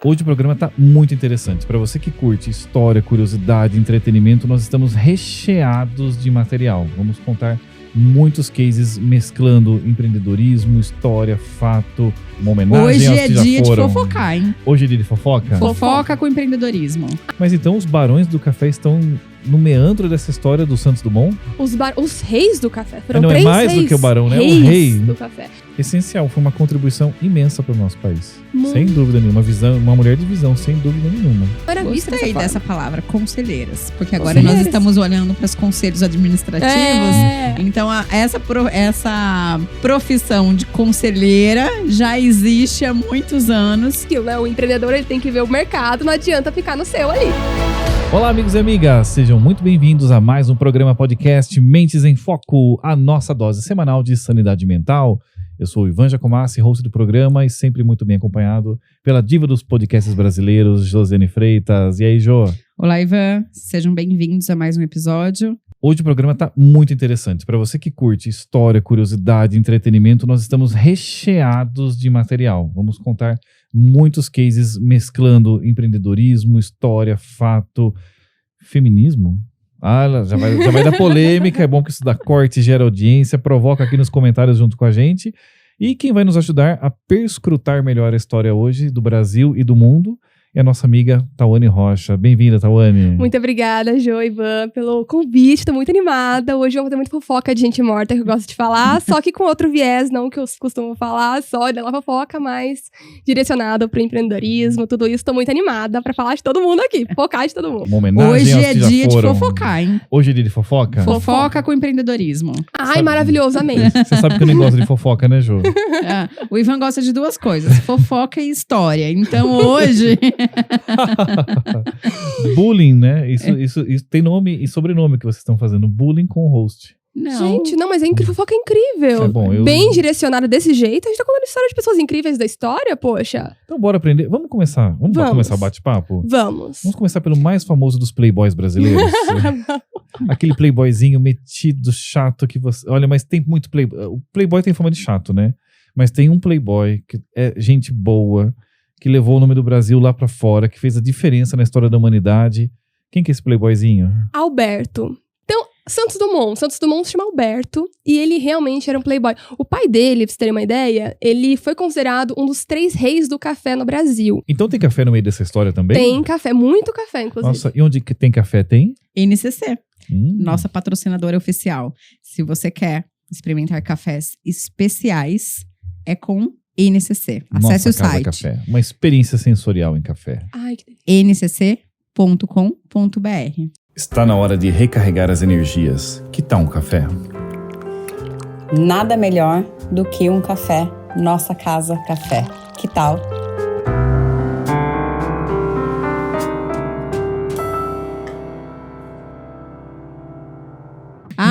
Hoje o programa está muito interessante. Para você que curte história, curiosidade, entretenimento, nós estamos recheados de material. Vamos contar muitos cases mesclando empreendedorismo, história, fato, uma homenagem aos que já foram. Hoje é dia de fofocar, hein? Hoje é dia de fofoca? Fofoca com empreendedorismo. Mas então os barões do café estão no meandro dessa história do Santos Dumont? Os reis do café. Foram não três é mais reis, do que o barão, né? reis O rei. do café. Essencial, foi uma contribuição imensa para o nosso país. Muito. Sem dúvida nenhuma. Uma mulher de visão, sem dúvida nenhuma. Era vista Gostei dessa dessa palavra, conselheiras. Porque agora Conselheiras. nós estamos olhando para os conselhos administrativos. É. Então, essa profissão de conselheira já existe há muitos anos. forma. Né? O empreendedor ele tem que ver o mercado, não adianta ficar no seu ali. Olá, amigos e amigas, sejam muito bem-vindos a mais um programa podcast Mentes em Foco, a nossa dose semanal de sanidade mental. Eu sou o Ivan Giacomassi, host do programa e sempre muito bem acompanhado pela diva dos podcasts brasileiros, Josiane Freitas. E aí, Jô? Olá, Ivan. Sejam bem-vindos a mais um episódio. Hoje o programa está muito interessante. Para você que curte história, curiosidade, entretenimento, nós estamos recheados de material. Vamos contar muitos cases mesclando empreendedorismo, história, fato, feminismo. Já vai dar polêmica. É bom que isso dá corte, gera audiência, provoca aqui nos comentários junto com a gente. E quem vai nos ajudar a perscrutar melhor a história hoje do Brasil e do mundo é a nossa amiga Tawane Rocha. Bem-vinda, Tawane. Muito obrigada, Jô e Ivan, pelo convite. Tô muito animada. Hoje vamos ter muito fofoca de gente morta, que eu gosto de falar. Só que com outro viés, não que eu costumo falar, só dela fofoca, mas direcionada pro empreendedorismo, tudo isso. Tô muito animada pra falar de todo mundo aqui. Focar de todo mundo. Uma homenagem Hoje aos é que já dia de foram. fofocar, hein? Hoje é dia de fofoca? Fofoca com empreendedorismo. Ai, Sabe- maravilhoso, amei. Você sabe que eu nem gosto de fofoca, né, Jô? O Ivan gosta de duas coisas, fofoca e história. Então hoje... Bullying, né? Isso tem nome e sobrenome que vocês estão fazendo. Bullying com host. Não. Gente, não, mas é incrível, fofoca é incrível. É bom, Bem direcionada desse jeito. A gente tá contando história de pessoas incríveis da história, poxa. Então bora aprender. Vamos começar. Vamos começar o bate-papo? Vamos. Vamos começar pelo mais famoso dos playboys brasileiros. Aquele playboyzinho metido, chato que você... Olha, mas tem muito playboy. O playboy tem fama de chato, né? Mas tem um playboy que é gente boa, que levou o nome do Brasil lá pra fora, que fez a diferença na história da humanidade. Quem que é esse playboyzinho? Alberto. Então, Santos Dumont se chama Alberto e ele realmente era um playboy. O pai dele, pra vocês terem uma ideia, ele foi considerado um dos 3 reis do café no Brasil. Então tem café no meio dessa história também? Tem café, muito café, inclusive. Nossa, e onde que tem café tem? NCC, nossa patrocinadora oficial. Se você quer experimentar cafés especiais, é com NCC. Acesse Nossa o Casa site Café. Uma experiência sensorial em café. Ai, que delícia. ncc.com.br. Está na hora de recarregar as energias. Que tal um café? Nada melhor do que um café. Nossa Casa Café. Que tal?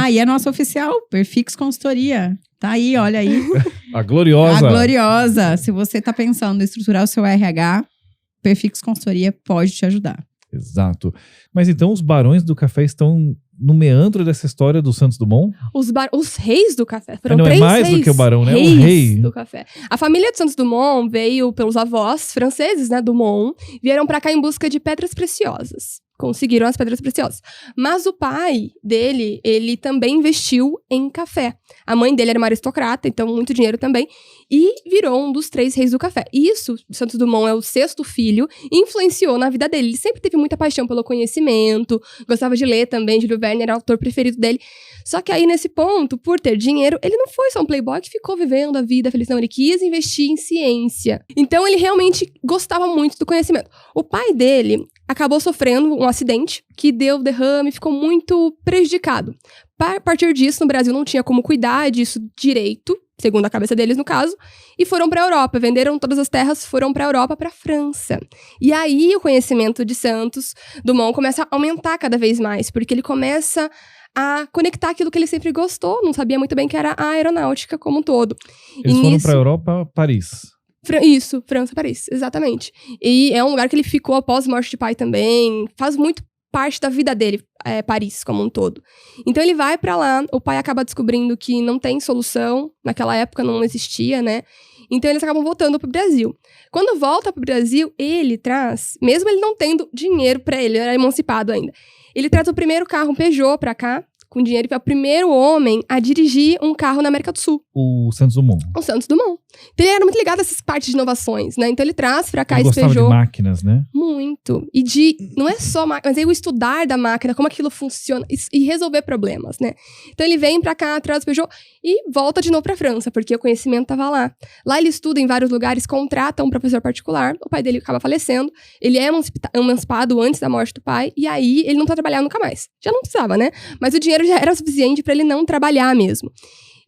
E a nossa oficial, Perfix Consultoria. Tá aí, olha aí. A gloriosa. A gloriosa. Se você tá pensando em estruturar o seu RH, Perfix Consultoria pode te ajudar. Exato. Mas então os barões do café estão no meandro dessa história do Santos Dumont? Os reis do café. Foram Não é 3 mais reis, do que o barão, né? O reis rei. do café. A família de Santos Dumont veio pelos avós franceses, né, Dumont, vieram pra cá em busca de pedras preciosas. Conseguiram as pedras preciosas. Mas o pai dele, ele também investiu em café. A mãe dele era uma aristocrata, então muito dinheiro também. E virou um dos 3 reis do café. Isso, Santos Dumont é o 6º filho, influenciou na vida dele. Ele sempre teve muita paixão pelo conhecimento, gostava de ler também, Júlio Verne era o autor preferido dele. Só que aí, nesse ponto, por ter dinheiro, ele não foi só um playboy que ficou vivendo a vida feliz. Não, ele quis investir em ciência. Então, ele realmente gostava muito do conhecimento. O pai dele acabou sofrendo um acidente que deu derrame, ficou muito prejudicado. A partir disso, no Brasil não tinha como cuidar disso direito, segundo a cabeça deles, no caso, e foram para a Europa, venderam todas as terras, foram para a Europa, para a França. E aí, o conhecimento de Santos Dumont começa a aumentar cada vez mais, porque ele começa a conectar aquilo que ele sempre gostou, não sabia muito bem que era a aeronáutica como um todo. Eles foram para a Europa, Paris. Isso, França, Paris, exatamente. E é um lugar que ele ficou após a morte de pai também, faz muito parte da vida dele, Paris como um todo. Então ele vai pra lá, o pai acaba descobrindo que não tem solução, naquela época não existia, né? Então eles acabam voltando pro Brasil. Quando volta pro Brasil, ele traz, mesmo ele não tendo dinheiro pra ele era emancipado ainda, ele traz o primeiro carro, um Peugeot, pra cá, com dinheiro, que é o primeiro homem a dirigir um carro na América do Sul. O Santos Dumont. O Santos Dumont. Então ele era muito ligado a essas partes de inovações, né? Então ele traz pra cá Ele esse gostava Peugeot. de máquinas, né? Muito. E de, não é só máquina, mas é o estudar da máquina, como aquilo funciona e resolver problemas, né? Então ele vem pra cá, traz o Peugeot e volta de novo pra França, porque o conhecimento tava lá. Lá ele estuda em vários lugares, contrata um professor particular, o pai dele acaba falecendo, ele é emancipado antes da morte do pai, e aí ele não tá trabalhando nunca mais. Já não precisava, né? Mas o dinheiro já era suficiente pra ele não trabalhar mesmo.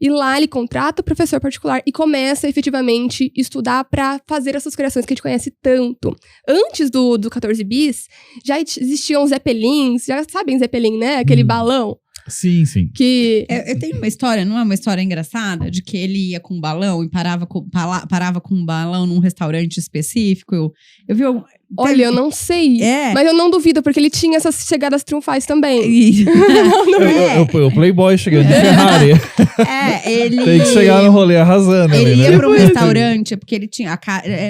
E lá ele contrata o professor particular e começa efetivamente estudar para fazer essas criações que a gente conhece tanto. Antes do 14 bis, já existiam os Zeppelins, já sabem Zeppelin, né? Aquele balão. Sim, sim. Que... Eu tenho uma história, não é uma história engraçada, de que ele ia com um balão e parava com um balão num restaurante específico. Eu vi... Olha, eu não sei, mas eu não duvido, porque ele tinha essas chegadas triunfais também. O Playboy chegando de Ferrari. Ele... Tem que chegar no rolê arrasando. Ele ali, ia né? para um restaurante, porque ele tinha...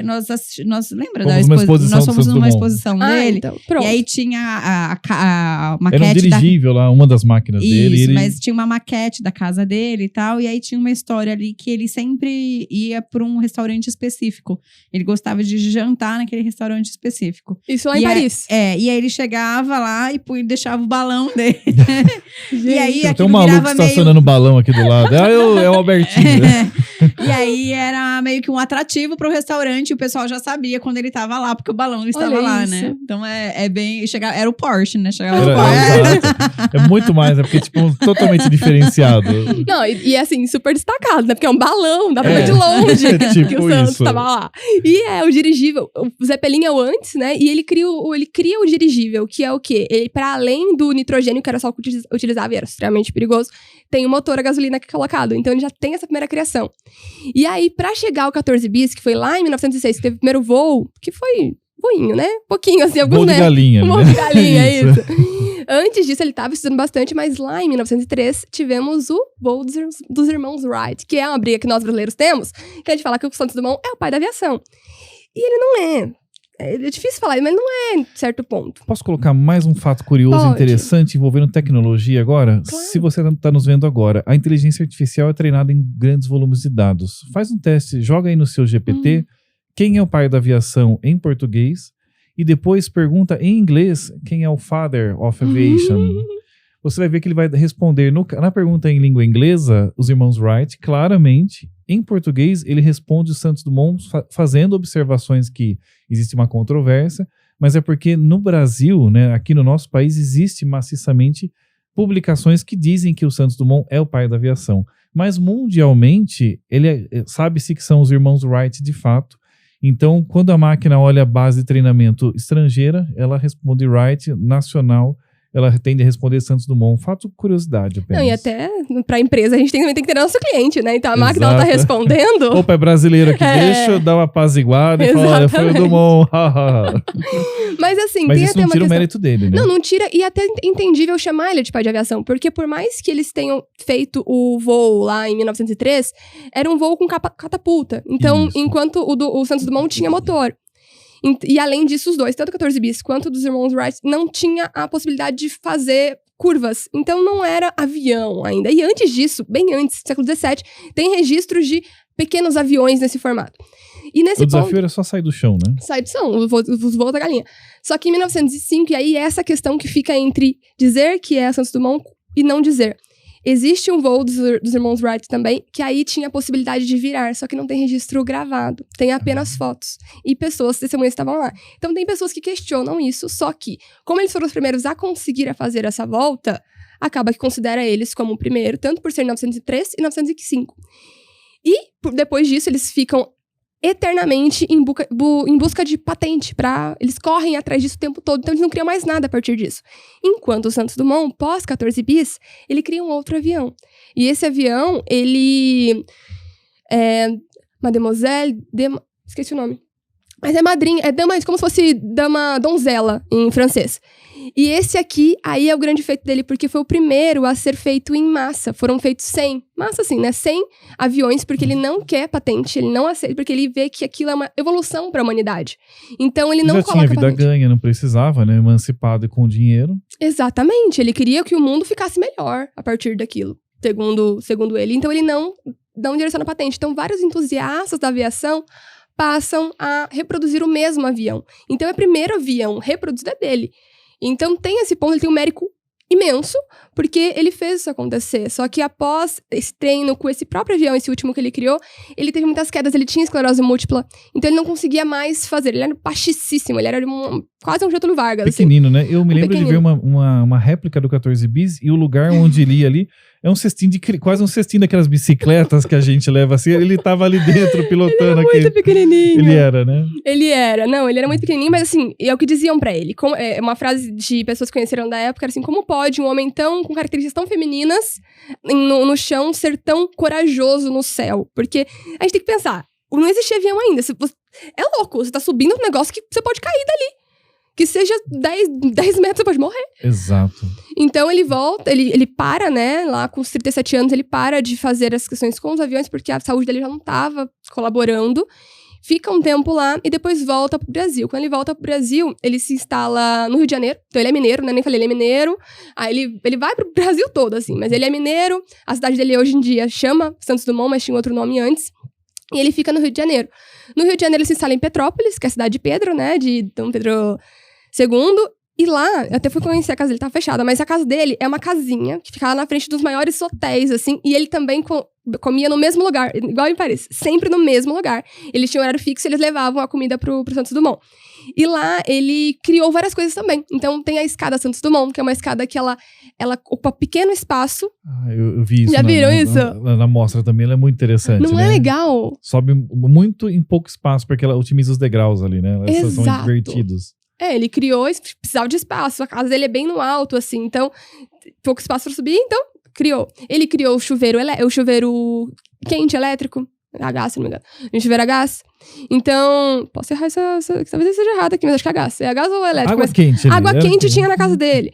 nós lembra da exposição? Nós fomos numa exposição dele. Então, pronto. E aí tinha a maquete era um dirigível lá, uma das máquinas dele. Isso, mas tinha uma maquete da casa dele e tal. E aí tinha uma história ali que ele sempre ia para um restaurante específico. Ele gostava de jantar naquele restaurante específico. Isso lá em Paris. E aí ele chegava lá e deixava o balão dele. E aí tem um maluco estacionando balão aqui do lado. É o Albertinho. E aí era meio que um atrativo pro restaurante. E o pessoal já sabia quando ele tava lá, porque o balão estava lá, né? Então é bem... Era o Porsche, né? Chegava o Porsche. É muito mais, né? Porque, tipo, totalmente diferenciado. Não, e assim, super destacado, né? Porque é um balão, dá pra ver de longe tipo que o Santos isso. tava lá. E o dirigível, o Zeppelin é o antes, né? E ele cria o dirigível, que é o quê? Ele, para além do nitrogênio, que era só o que utilizava e era extremamente perigoso, tem o motor a gasolina que é colocado. Então ele já tem essa primeira criação. E aí, pra chegar ao 14 bis, que foi lá em 1906, que teve o primeiro voo, que foi voinho, né? Pouquinho, assim, alguns metros. Voo de galinha. Voo de galinha, isso. Antes disso, ele estava estudando bastante, mas lá em 1903, tivemos o voo dos irmãos Wright, que é uma briga que nós brasileiros temos, que a gente fala que o Santos Dumont é o pai da aviação. E ele não é. É difícil falar, mas não é em certo ponto. Posso colocar mais um fato curioso e interessante envolvendo tecnologia agora? Claro. Se você está nos vendo agora, a inteligência artificial é treinada em grandes volumes de dados. Faz um teste, joga aí no seu GPT quem é o pai da aviação em português e depois pergunta em inglês quem é o father of aviation. Você vai ver que ele vai responder na pergunta em língua inglesa, os irmãos Wright, claramente. Em português, ele responde o Santos Dumont fazendo observações que existe uma controvérsia, mas é porque no Brasil, né, aqui no nosso país, existe maciçamente publicações que dizem que o Santos Dumont é o pai da aviação. Mas mundialmente, sabe-se que são os irmãos Wright de fato. Então, quando a máquina olha a base de treinamento estrangeira, ela responde Wright, nacional, ela tende a responder Santos Dumont. Fato curiosidade apenas. Não, e até pra empresa a gente também tem que ter nosso cliente, né? Então a máquina ela tá respondendo. Opa, é brasileiro aqui, deixa eu dar uma apaziguada e falar, olha, foi o Dumont. Mas assim, mas tem isso até não tira uma o mérito dele, né? Não tira, e até entendível chamar ele de pai de aviação, porque por mais que eles tenham feito o voo lá em 1903, era um voo com catapulta. Então, enquanto o Santos Dumont tinha motor. E além disso, os dois, tanto o 14 bis quanto dos irmãos Wright, não tinha a possibilidade de fazer curvas. Então não era avião ainda. E antes disso, bem antes, século XVII, tem registros de pequenos aviões nesse formato. E nesse o desafio era só sair do chão, né? Sair do chão, os voos da galinha. Só que em 1905, e aí é essa questão que fica entre dizer que é Santos Dumont e não dizer. Existe um voo dos irmãos Wright também, que aí tinha a possibilidade de virar, só que não tem registro gravado. Tem apenas fotos. E pessoas, testemunhas estavam lá. Então tem pessoas que questionam isso, só que, como eles foram os primeiros a conseguir fazer essa volta, acaba que considera eles como o primeiro, tanto por ser 1903 e 1905. E, depois disso, eles ficam eternamente em busca de patente. Eles correm atrás disso o tempo todo, então eles não criam mais nada a partir disso. Enquanto o Santos Dumont, pós 14 bis, ele cria um outro avião. E esse avião, ele... Mademoiselle... Esqueci o nome. Mas é madrinha, é dama, como se fosse donzela em francês. E esse aqui, aí é o grande feito dele, porque foi o primeiro a ser feito em massa. Foram feitos 100, massa assim, né? 100 aviões, porque ele não quer patente, ele não aceita, porque ele vê que aquilo é uma evolução para a humanidade. Então ele não já coloca tinha vida patente. ganha, não precisava, né? Emancipado e com dinheiro. Exatamente, ele queria que o mundo ficasse melhor a partir daquilo, segundo ele. Então ele não direciona patente. Então vários entusiastas da aviação passam a reproduzir o mesmo avião. Então é o primeiro avião reproduzido é dele. Então tem esse ponto, ele tem um mérito imenso, porque ele fez isso acontecer. Só que após esse treino com esse próprio avião, esse último que ele criou, ele teve muitas quedas, ele tinha esclerose múltipla, então ele não conseguia mais fazer. Ele era baixíssimo, ele era quase um Getúlio Vargas. Pequenino, assim. né? Eu me lembro de ver uma réplica do 14 bis e o lugar onde ele ia ali é um cestinho quase um cestinho daquelas bicicletas que a gente leva assim. Ele tava ali dentro pilotando aqui. Ele era muito pequenininho. Ele era, né? Ele era muito pequenininho, mas assim, é o que diziam pra ele. É uma frase de pessoas que conheceram da época, era assim, como pode um homem com características tão femininas no chão ser tão corajoso no céu? Porque a gente tem que pensar, não existe avião ainda. É louco, você tá subindo um negócio que você pode cair dali. Que seja 10 metros, você pode morrer. Exato. Então ele volta, ele para, né, lá com os 37 anos, ele para de fazer as questões com os aviões, porque a saúde dele já não tava colaborando. Fica um tempo lá e depois volta pro Brasil. Quando ele volta pro Brasil, ele se instala no Rio de Janeiro. Então ele é mineiro, né? Nem falei, ele é mineiro. Aí ele vai pro Brasil todo, assim. Mas ele é mineiro. A cidade dele hoje em dia chama Santos Dumont, mas tinha outro nome antes. E ele fica no Rio de Janeiro. No Rio de Janeiro ele se instala em Petrópolis, que é a cidade de Pedro, né? De Dom Pedro II. E lá, eu até fui conhecer a casa dele, tá fechada, mas a casa dele é uma casinha que ficava na frente dos maiores hotéis, assim, e ele também comia no mesmo lugar, igual em Paris, sempre no mesmo lugar. Eles tinham horário fixo, eles levavam a comida pro Santos Dumont. E lá, ele criou várias coisas também. Então, tem a escada Santos Dumont, que é uma escada que ela ocupa pequeno espaço. Ah, eu vi isso. Já viram isso? Na mostra também, ela é muito interessante, Não né? é legal? Sobe muito em pouco espaço, porque ela otimiza os degraus ali, né? Elas são divertidos. Ele criou, precisava de espaço. A casa dele é bem no alto, assim. Então, pouco espaço pra subir, então, criou. Ele criou o chuveiro quente elétrico. A gás, se não me engano. Um chuveiro a gás. Então, posso errar talvez seja errado aqui, mas acho que é a gás. É a gás ou é elétrico? Água quente. Água quente tinha na casa dele.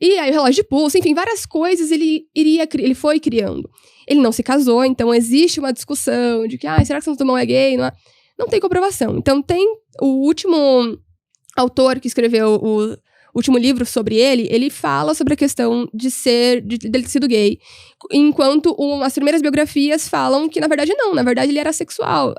E aí o relógio de pulso, enfim, várias coisas ele foi criando. Ele não se casou, então existe uma discussão de que, será que Santos Dumont é gay? Não tem comprovação. Então tem o último autor que escreveu o último livro sobre ele fala sobre a questão dele ter sido gay. Enquanto as primeiras biografias falam que, na verdade, não. Na verdade, ele era assexuado.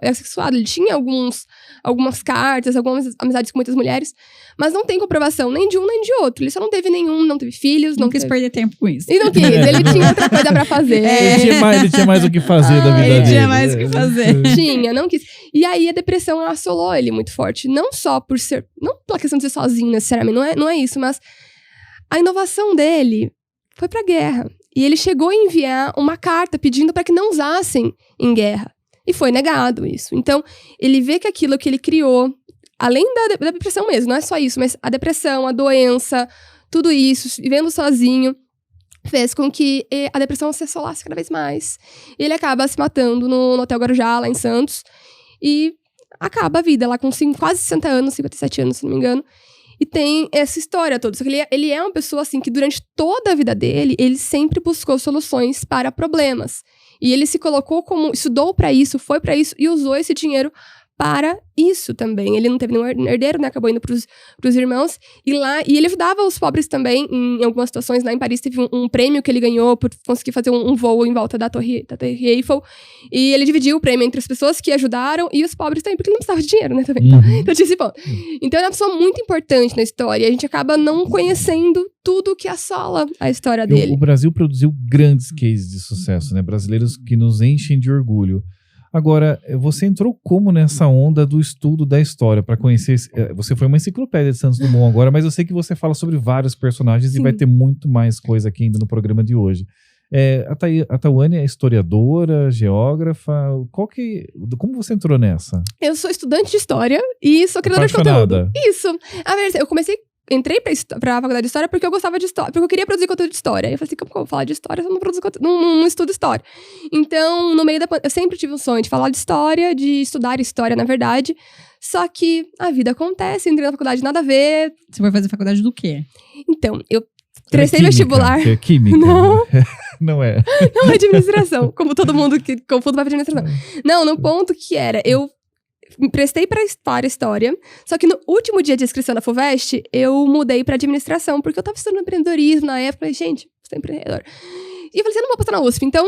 Ele tinha algumas cartas, algumas amizades com muitas mulheres. Mas não tem comprovação nem de um nem de outro. Ele só não teve não teve filhos. Não quis perder tempo com isso. E não quis. Ele tinha outra coisa pra fazer. Ele tinha mais o que fazer da vida dele. Ele tinha mais o que fazer. Não quis. E aí a depressão assolou ele muito forte. Não só por ser... Não pela questão de ser sozinho, necessariamente. Não é isso, mas a inovação dele foi pra guerra. E ele chegou a enviar uma carta pedindo para que não usassem em guerra. E foi negado isso. Então, ele vê que aquilo que ele criou, além da depressão mesmo, não é só isso, mas a depressão, a doença, tudo isso, vivendo sozinho, fez com que a depressão se assolasse cada vez mais. E ele acaba se matando no Hotel Guarujá, lá em Santos. E acaba a vida lá com quase 60 anos, 57 anos, se não me engano. E tem essa história toda. Só que ele é uma pessoa, assim, que durante toda a vida dele, ele sempre buscou soluções para problemas. E ele se colocou estudou para isso, foi para isso e usou esse dinheiro para isso também. Ele não teve nenhum herdeiro, né? Acabou indo pros irmãos. E ele ajudava os pobres também em algumas situações. Lá em Paris teve um prêmio que ele ganhou por conseguir fazer um voo em volta da Torre Eiffel. E ele dividiu o prêmio entre as pessoas que ajudaram e os pobres também, porque ele não precisava de dinheiro, né? Também. Então tinha esse ponto. Então ele é uma pessoa muito importante na história. E a gente acaba não conhecendo tudo que assola a história dele. O Brasil produziu grandes cases de sucesso, né? Brasileiros que nos enchem de orgulho. Agora, você entrou como nessa onda do estudo da história para conhecer... Você foi uma enciclopédia de Santos Dumont agora, mas eu sei que você fala sobre vários personagens. Sim. E vai ter muito mais coisa aqui ainda no programa de hoje. A Tawane é historiadora, geógrafa. Como você entrou nessa? Eu sou estudante de história e sou criadora de conteúdo. Isso. A verdade, eu comecei entrei pra faculdade de História porque eu gostava de História, porque eu queria produzir conteúdo de História. Eu falei assim, como que eu vou falar de História se eu não produzo não estudo História? Então, no meio eu sempre tive um sonho de falar de História, de estudar História, na verdade. Só que a vida acontece, entrei na faculdade, nada a ver. Você foi fazer faculdade do quê? Então, eu prestei vestibular. É química. Não. Não é. Não, administração. Como todo mundo que confunde vai pra administração. Não, no ponto que era, eu prestei para História, só que no último dia de inscrição na FUVEST, eu mudei pra administração, porque eu tava estudando empreendedorismo na época, falei, gente, você é empreendedor. E eu falei, você não vou passar na USP, então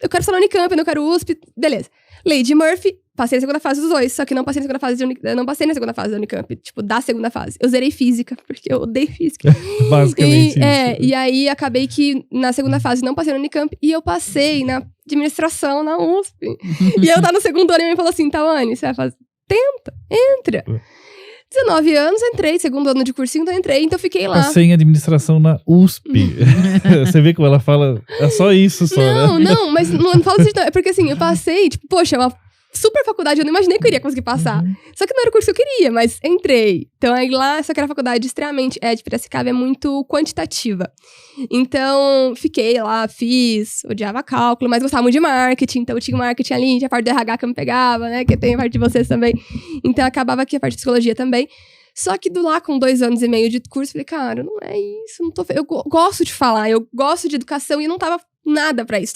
eu quero passar na Unicamp, eu não quero USP, beleza. Lei de Murphy, passei na segunda fase dos dois, só que não passei na segunda fase não passei na segunda fase da Unicamp, tipo, da segunda fase. Eu zerei física, porque eu odeio física. Basicamente isso. E aí acabei que na segunda fase não passei na Unicamp e eu passei na administração na USP. E eu tava no segundo ano e me falou assim, Tawane, você vai fazer? Tenta, entra. 19 anos, entrei, segundo ano de cursinho, então entrei, então fiquei lá. Passei em administração na USP. Você vê como ela fala, é só isso, só, né? Não, mas não falo isso não. É porque assim, eu passei, tipo, poxa, uma super faculdade, eu não imaginei que eu iria conseguir passar. Só que não era o curso que eu queria, mas entrei. Então aí lá, só que era faculdade extremamente, de Piracicaba, é muito quantitativa. Então, fiquei lá, odiava cálculo, mas gostava muito de marketing, então eu tinha marketing ali, tinha a parte do RH que eu me pegava, né, que tem a parte de vocês também. Então acabava aqui a parte de psicologia também. Só que lá, com 2 anos e meio de curso, falei, cara, não é isso, não tô... Eu gosto de falar, eu gosto de educação e não tava nada pra isso.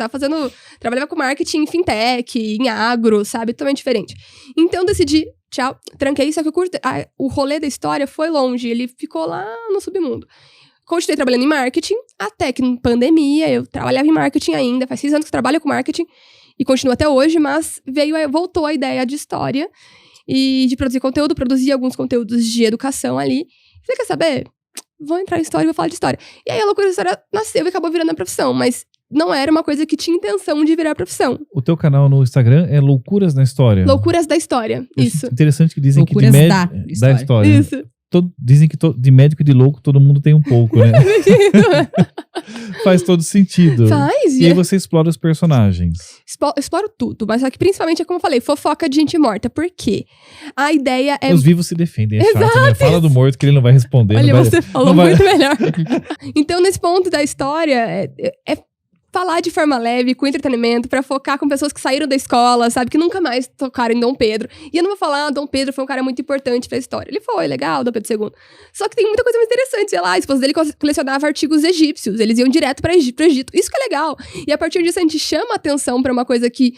Trabalhava com marketing em fintech, em agro, sabe? Totalmente diferente. Então, decidi, tchau, tranquei. Só que o rolê da História foi longe. Ele ficou lá no submundo. Continuei trabalhando em marketing, até que na pandemia, eu trabalhava em marketing ainda. Faz 6 anos que eu trabalho com marketing. E continuo até hoje, mas voltou a ideia de História. E de produzir conteúdo. Produzi alguns conteúdos de educação ali. Falei, quer saber? Vou entrar em História e vou falar de História. E aí a loucura da História nasceu e acabou virando a profissão. Mas não era uma coisa que tinha intenção de virar profissão. O teu canal no Instagram é Loucuras na História. Loucuras da História, isso. Interessante que dizem Loucuras que da história. Isso. Dizem que de médico e de louco todo mundo tem um pouco, né? Faz todo sentido. Faz. E aí você explora os personagens. Exploro tudo, mas só que principalmente é como eu falei, fofoca de gente morta. Por quê? A ideia é... Os vivos se defendem, é Exato, chato, né? Fala do morto que ele não vai responder. Olha, você falou muito melhor. Então, nesse ponto da história, é falar de forma leve, com entretenimento, pra focar com pessoas que saíram da escola, sabe? Que nunca mais tocaram em Dom Pedro. E eu não vou falar, Dom Pedro foi um cara muito importante pra história. Ele foi, legal, Dom Pedro II. Só que tem muita coisa mais interessante, sei lá, a esposa dele colecionava artigos egípcios, eles iam direto pro Egito. Isso que é legal. E a partir disso a gente chama atenção pra uma coisa que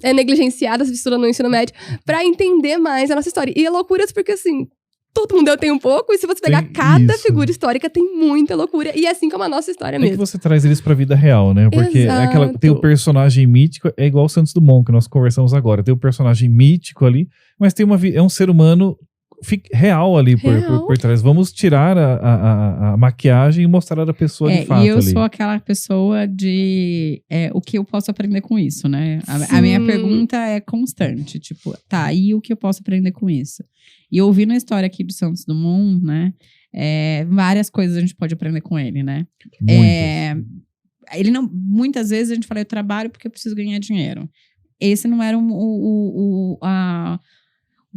é negligenciada, se estuda no ensino médio, pra entender mais a nossa história. E é loucuras porque, assim, todo mundo tem um pouco, e se você pegar cada figura histórica, tem muita loucura. E é assim como a nossa história mesmo. É que você traz eles pra vida real, né? Porque tem o personagem mítico, é igual o Santos Dumont, que nós conversamos agora. Tem o personagem mítico ali, mas tem é um ser humano real ali por trás. Vamos tirar a maquiagem e mostrar a pessoa de fato. E eu ali. sou aquela pessoa de o que eu posso aprender com isso, né? A minha pergunta é constante, tipo, tá, e o que eu posso aprender com isso? E ouvindo a história aqui do Santos Dumont, né? Várias coisas a gente pode aprender com ele, né? Ele não, muitas vezes a gente fala, eu trabalho porque eu preciso ganhar dinheiro. Esse não era o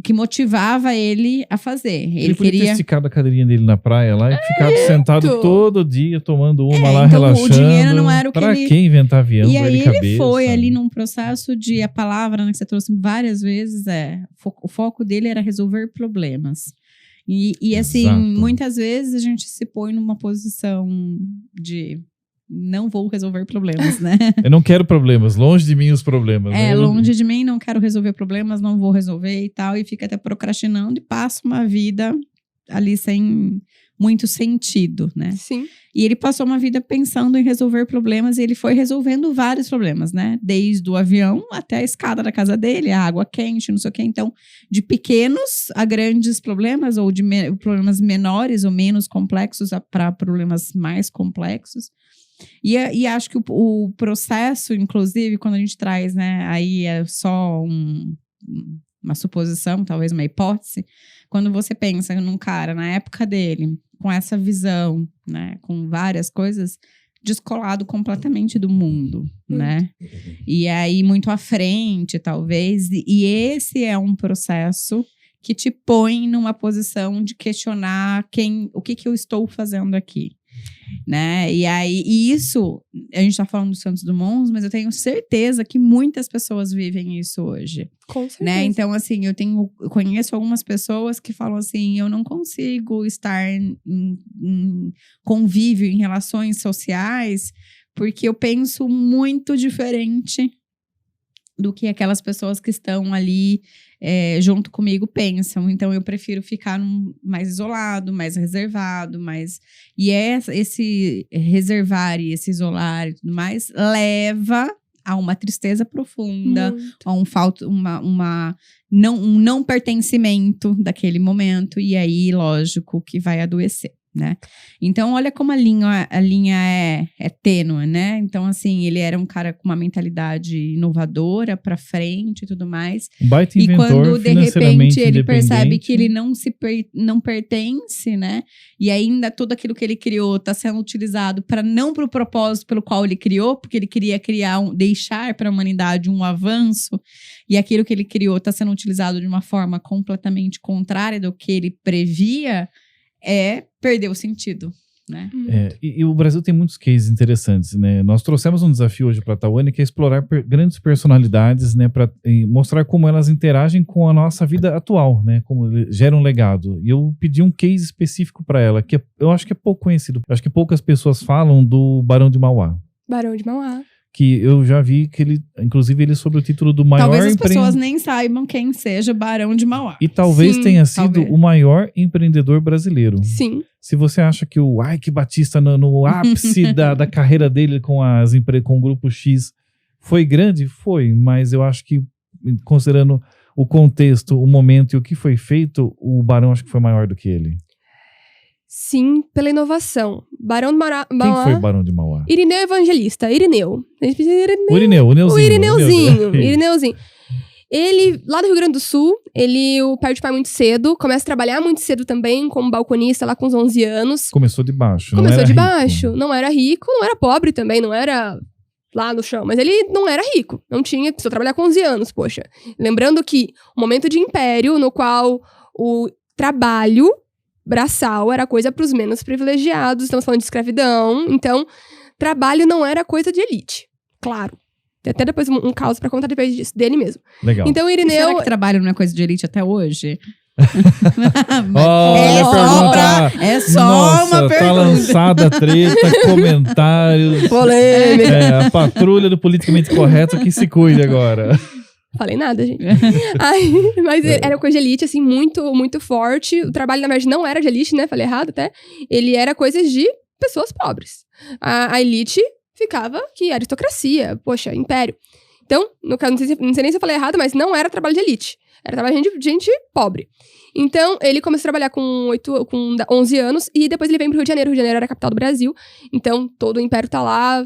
que motivava ele a fazer. Ele queria ter esticado a cadeirinha dele na praia lá e ficado sentado todo dia tomando uma lá, então relaxando. O dinheiro não era o que pra que inventar avião? E aí ele cabeça? foi ali num processo de, a palavra, né, que você trouxe várias vezes, o foco dele era resolver problemas. E assim, Exato. muitas vezes a gente se põe numa posição de não vou resolver problemas, né? Eu não quero problemas, longe de mim os problemas. Né? Longe de mim, não quero resolver problemas, não vou resolver e tal, e fica até procrastinando e passa uma vida ali sem muito sentido, né? Sim. E ele passou uma vida pensando em resolver problemas e ele foi resolvendo vários problemas, né? Desde o avião até a escada da casa dele, a água quente, não sei o quê. Então, de pequenos a grandes problemas, ou de problemas menores ou menos complexos para problemas mais complexos. E acho que o processo, inclusive, quando a gente traz, né, aí é só uma suposição, talvez uma hipótese, quando você pensa num cara, na época dele, com essa visão, né, com várias coisas, descolado completamente do mundo, né? E aí, muito à frente, talvez, e esse é um processo que te põe numa posição de questionar o que eu estou fazendo aqui, né? E aí, isso, a gente tá falando do Santos Dumont, mas eu tenho certeza que muitas pessoas vivem isso hoje, Com certeza. né? Então, assim, eu conheço algumas pessoas que falam assim, eu não consigo estar em convívio, em relações sociais, porque eu penso muito diferente do que aquelas pessoas que estão ali junto comigo pensam. Então, eu prefiro ficar mais isolado, mais reservado, E esse reservar e esse isolar e tudo mais leva a uma tristeza profunda, a um não pertencimento daquele momento. E aí, lógico, que vai adoecer, né? Então, olha como a linha é tênue, né? Então, assim, ele era um cara com uma mentalidade inovadora, pra frente e tudo mais. Um baita E inventor, quando, de repente, financeiramente ele percebe que ele independente. não pertence, né? E ainda tudo aquilo que ele criou tá sendo utilizado não para o propósito pelo qual ele criou, porque ele queria deixar para a humanidade um avanço, e aquilo que ele criou tá sendo utilizado de uma forma completamente contrária do que ele previa, perdeu o sentido, né? E o Brasil tem muitos cases interessantes, né? Nós trouxemos um desafio hoje para a Tawane, que é explorar grandes personalidades, né? Para mostrar como elas interagem com a nossa vida atual, né? Como geram um legado. E eu pedi um case específico para ela, que eu acho que é pouco conhecido. Eu acho que poucas pessoas falam do Barão de Mauá. Barão de Mauá. Que eu já vi que ele sob o título do maior Talvez as pessoas nem saibam quem seja Barão de Mauá. E talvez Sim, tenha sido talvez. o maior empreendedor brasileiro. Sim. Se você acha que o Ike Batista no ápice da carreira dele com o Grupo X foi grande, foi, mas eu acho que, considerando o contexto, o momento e o que foi feito, o Barão acho que foi maior do que ele. Sim, pela inovação. Barão de Mauá. Quem foi o Barão de Mauá? Irineu Evangelista. Irineu. A gente precisa de O Irineuzinho. Irineuzinho. Ele, lá do Rio Grande do Sul, ele perde o pai muito cedo, começa a trabalhar muito cedo também, como balconista lá com uns 11 anos. Começou de baixo. Começou de baixo. Não era rico, não era pobre também, não era lá no chão. Mas ele não era rico. Não tinha, precisou trabalhar com 11 anos, poxa. Lembrando que o momento de império, no qual o trabalho braçal era coisa para os menos privilegiados, estamos falando de escravidão, então trabalho não era coisa de elite, claro. Tem até depois um caso para contar depois disso, dele mesmo. Legal. Então Irineu... Será que trabalho não é coisa de elite até hoje? É só uma pergunta. Tá lançada a treta, comentários. Polêmica. A patrulha do politicamente correto que se cuide agora. Falei nada, gente. Mas era coisa de elite, assim, muito, muito forte. O trabalho, na verdade, não era de elite, né? Falei errado até. Ele era coisa de pessoas pobres. A elite ficava que aristocracia, poxa, império. Então, no caso, não sei nem se eu falei errado, mas não era trabalho de elite. Era trabalho de gente pobre. Então, ele começou a trabalhar com 11 anos e depois ele vem pro Rio de Janeiro. O Rio de Janeiro era a capital do Brasil. Então, todo o império tá lá,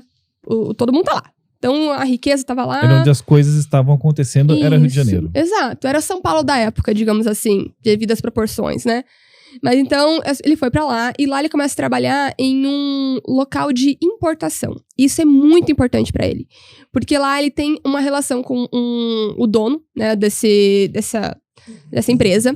todo mundo tá lá. Então, a riqueza tava lá. Era onde as coisas estavam acontecendo, era Rio de Janeiro. Exato. Era São Paulo da época, digamos assim, devido às proporções, né? Mas então, ele foi pra lá e lá ele começa a trabalhar em um local de importação. Isso é muito importante pra ele. Porque lá ele tem uma relação com o dono, né, dessa empresa.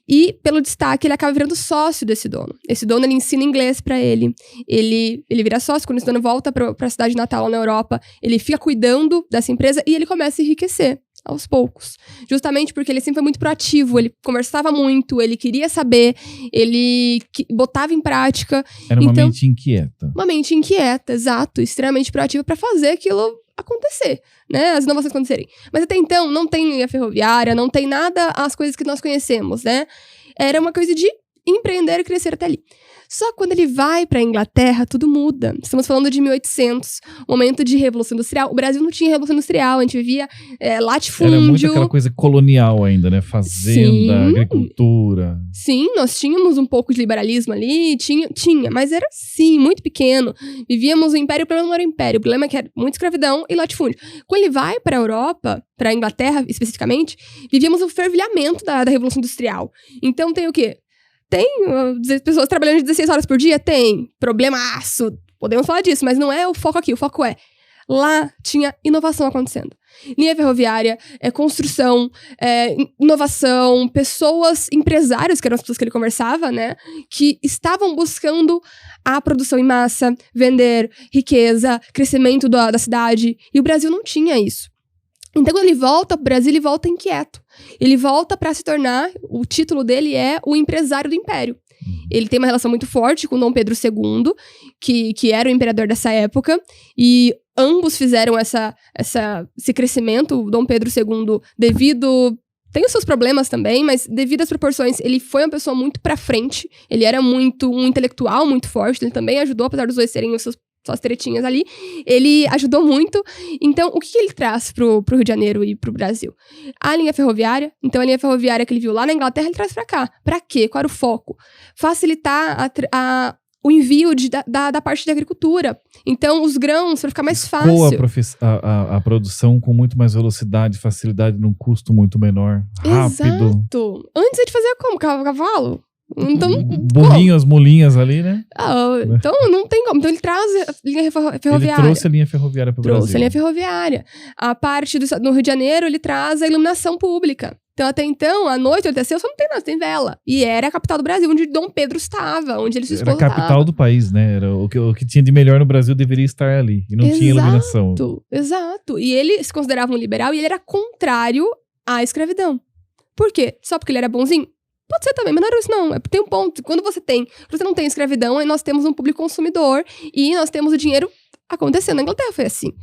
E, pelo destaque, ele acaba virando sócio desse dono. Esse dono, ele ensina inglês pra ele. Ele vira sócio. Quando esse dono volta pra cidade natal, lá na Europa, ele fica cuidando dessa empresa e ele começa a enriquecer aos poucos. Justamente porque ele sempre foi muito proativo. Ele conversava muito, ele queria saber, ele botava em prática. Era uma mente inquieta. Uma mente inquieta, exato. Extremamente proativa pra fazer aquilo acontecer, né? As inovações acontecerem. Mas até então, não tem a ferroviária, não tem nada as coisas que nós conhecemos, né? Era uma coisa de empreender e crescer até ali. Só que quando ele vai para a Inglaterra, tudo muda. Estamos falando de 1800, momento de Revolução Industrial. O Brasil não tinha Revolução Industrial, a gente vivia latifúndio. Era muito aquela coisa colonial ainda, né? Fazenda, sim, agricultura. Sim, nós tínhamos um pouco de liberalismo ali, tinha, mas era sim, muito pequeno. Vivíamos o império, o problema não era o império, o problema é que era muita escravidão e latifúndio. Quando ele vai para a Europa, para a Inglaterra especificamente, vivíamos o fervilhamento da Revolução Industrial. Então tem o quê? Tem pessoas trabalhando 16 horas por dia? Tem. Problemaço. Podemos falar disso, mas não é o foco aqui. O foco é Lá tinha inovação acontecendo. Linha ferroviária, construção, inovação, pessoas, empresários, que eram as pessoas que ele conversava, né? Que estavam buscando a produção em massa, vender riqueza, crescimento da cidade. E o Brasil não tinha isso. Então, quando ele volta pro Brasil, ele volta inquieto. Ele volta para se tornar, o título dele é o empresário do império. Ele tem uma relação muito forte com Dom Pedro II, que era o imperador dessa época, e ambos fizeram esse crescimento. Dom Pedro II, devido... Tem os seus problemas também, mas devido às proporções, ele foi uma pessoa muito pra frente. Ele era um intelectual muito forte, ele também ajudou, apesar dos dois terem suas tretinhas ali, ele ajudou muito. Então, o que ele traz pro Rio de Janeiro e pro Brasil? A linha ferroviária. Então, a linha ferroviária que ele viu lá na Inglaterra, ele traz pra cá. Pra quê? Qual era o foco? Facilitar o envio da parte de agricultura. Então, os grãos, para ficar mais fácil. A produção com muito mais velocidade, facilidade num custo muito menor, rápido. Exato. Antes de fazer como? Cavalo? Então, burrinho, as mulinhas ali, né? Então, não tem como. Então, ele traz a linha ferroviária. Ele trouxe a linha ferroviária para o Brasil. Trouxe a linha ferroviária. A parte no Rio de Janeiro, ele traz a iluminação pública. Então, até então, à noite, o só não tem nada, tem vela. E era a capital do Brasil, onde Dom Pedro estava, onde ele se esposa Era a capital do país, né? Era o que tinha de melhor no Brasil deveria estar ali. E não tinha iluminação. Exato. E ele se considerava um liberal e ele era contrário à escravidão. Por quê? Só porque ele era bonzinho? Pode ser também, mas não era isso não. Tem um ponto. Quando você não tem escravidão, aí nós temos um público consumidor e nós temos o dinheiro acontecendo. Na Inglaterra foi assim.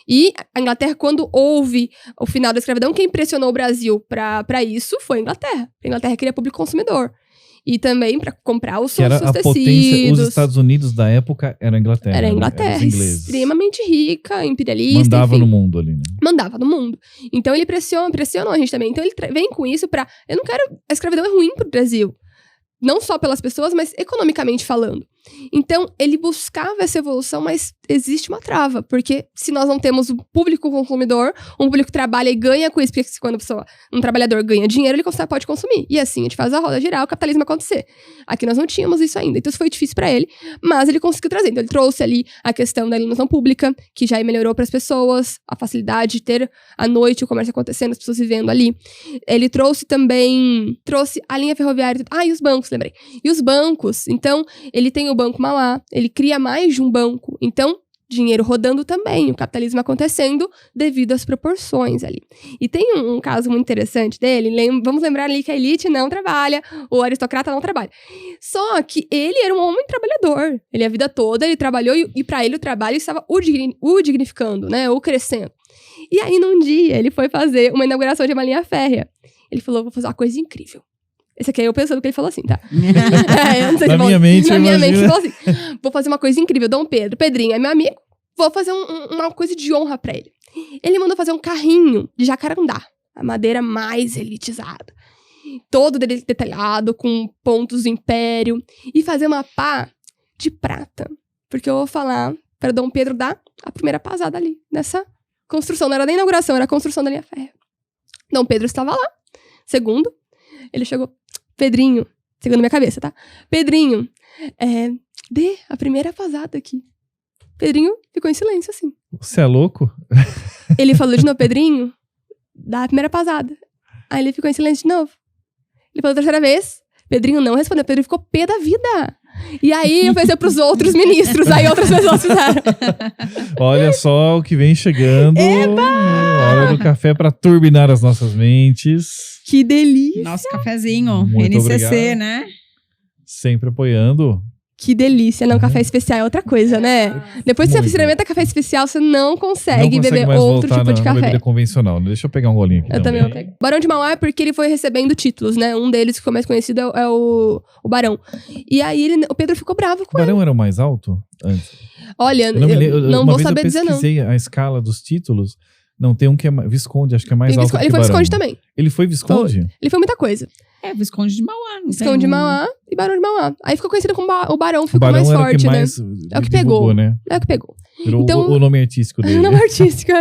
E a Inglaterra, quando houve o final da escravidão, quem pressionou o Brasil pra isso foi a Inglaterra. A Inglaterra queria público consumidor. E também pra comprar os seus tecidos. Potência, os Estados Unidos da época era a Inglaterra. Era a Inglaterra, extremamente rica, imperialista. Mandava no mundo ali, né? Mandava no mundo. Então ele pressionou a gente também. Então ele vem com isso eu não quero... A escravidão é ruim pro Brasil. Não só pelas pessoas, mas economicamente falando. Então, ele buscava essa evolução, mas existe uma trava. Porque se nós não temos um público consumidor, um público que trabalha e ganha com isso, porque quando um trabalhador ganha dinheiro, ele pode consumir. E assim, a gente faz a roda girar, o capitalismo acontecer. Aqui nós não tínhamos isso ainda. Então, isso foi difícil para ele, mas ele conseguiu trazer. Então, ele trouxe ali a questão da iluminação pública, que já melhorou para as pessoas, a facilidade de ter à noite o comércio acontecendo, as pessoas vivendo ali. Ele trouxe a linha ferroviária. E os bancos, lembrei. E os bancos, então, ele tem o Banco Mauá, ele cria mais de um banco. Então, dinheiro rodando também, o capitalismo acontecendo devido às proporções ali. E tem um caso muito interessante dele, vamos lembrar ali que a elite não trabalha, o aristocrata não trabalha. Só que ele era um homem trabalhador. Ele a vida toda, ele trabalhou e para ele o trabalho estava o dignificando, né, o crescendo. E aí, num dia, ele foi fazer uma inauguração de uma linha férrea. Ele falou, vou fazer uma coisa incrível. Esse aqui é eu pensando que ele falou assim, tá? Eu não sei na minha mente, ele falou assim, vou fazer uma coisa incrível, Dom Pedrinho é meu amigo, vou fazer uma coisa de honra pra ele. Ele mandou fazer um carrinho de jacarandá, a madeira mais elitizada, todo detalhado, com pontos do império, e fazer uma pá de prata, porque eu vou falar para Dom Pedro dar a primeira pasada ali, nessa construção, não era nem inauguração, era a construção da linha férrea. Dom Pedro estava lá, segundo, ele chegou, Pedrinho, segundo minha cabeça, tá? Pedrinho, dê a primeira pasada aqui. Pedrinho ficou em silêncio, assim. Você é louco? Ele falou de novo, Pedrinho, dá a primeira pasada. Aí ele ficou em silêncio de novo. Ele falou a terceira vez, Pedrinho não respondeu, Pedrinho ficou pé da vida. E aí eu pensei pros outros ministros, aí outras pessoas fizeram. Olha só o que vem chegando. Hora do café para turbinar as nossas mentes. Que delícia. Nosso cafezinho, Muito NCC, obrigado. né? Sempre apoiando. Que delícia. Não, café especial é outra coisa, né? Depois que você experimenta café especial, você não consegue beber mais outro voltar tipo de na café. bebida convencional. Deixa eu pegar um golinho aqui Eu também vou pegar. Barão de Mauá é porque ele foi recebendo títulos, né? Um deles que ficou mais conhecido é o Barão. E aí o Pedro ficou bravo com O Barão ele. era o mais alto antes? Olha, eu não uma vou vez saber eu dizer não. pesquisei a escala dos títulos. Não, tem um que é Visconde, acho que é mais alto que o Ele foi Barão. Visconde também. Ele foi Visconde? Ele foi muita coisa. Visconde de Mauá. Não Visconde de Mauá e Barão de Mauá. Aí ficou conhecido como o Barão, O ficou Barão mais era forte, o que né? mais É o que divulgou, pegou. né? É o que pegou. Virou Então, o nome artístico dele. Não artístico.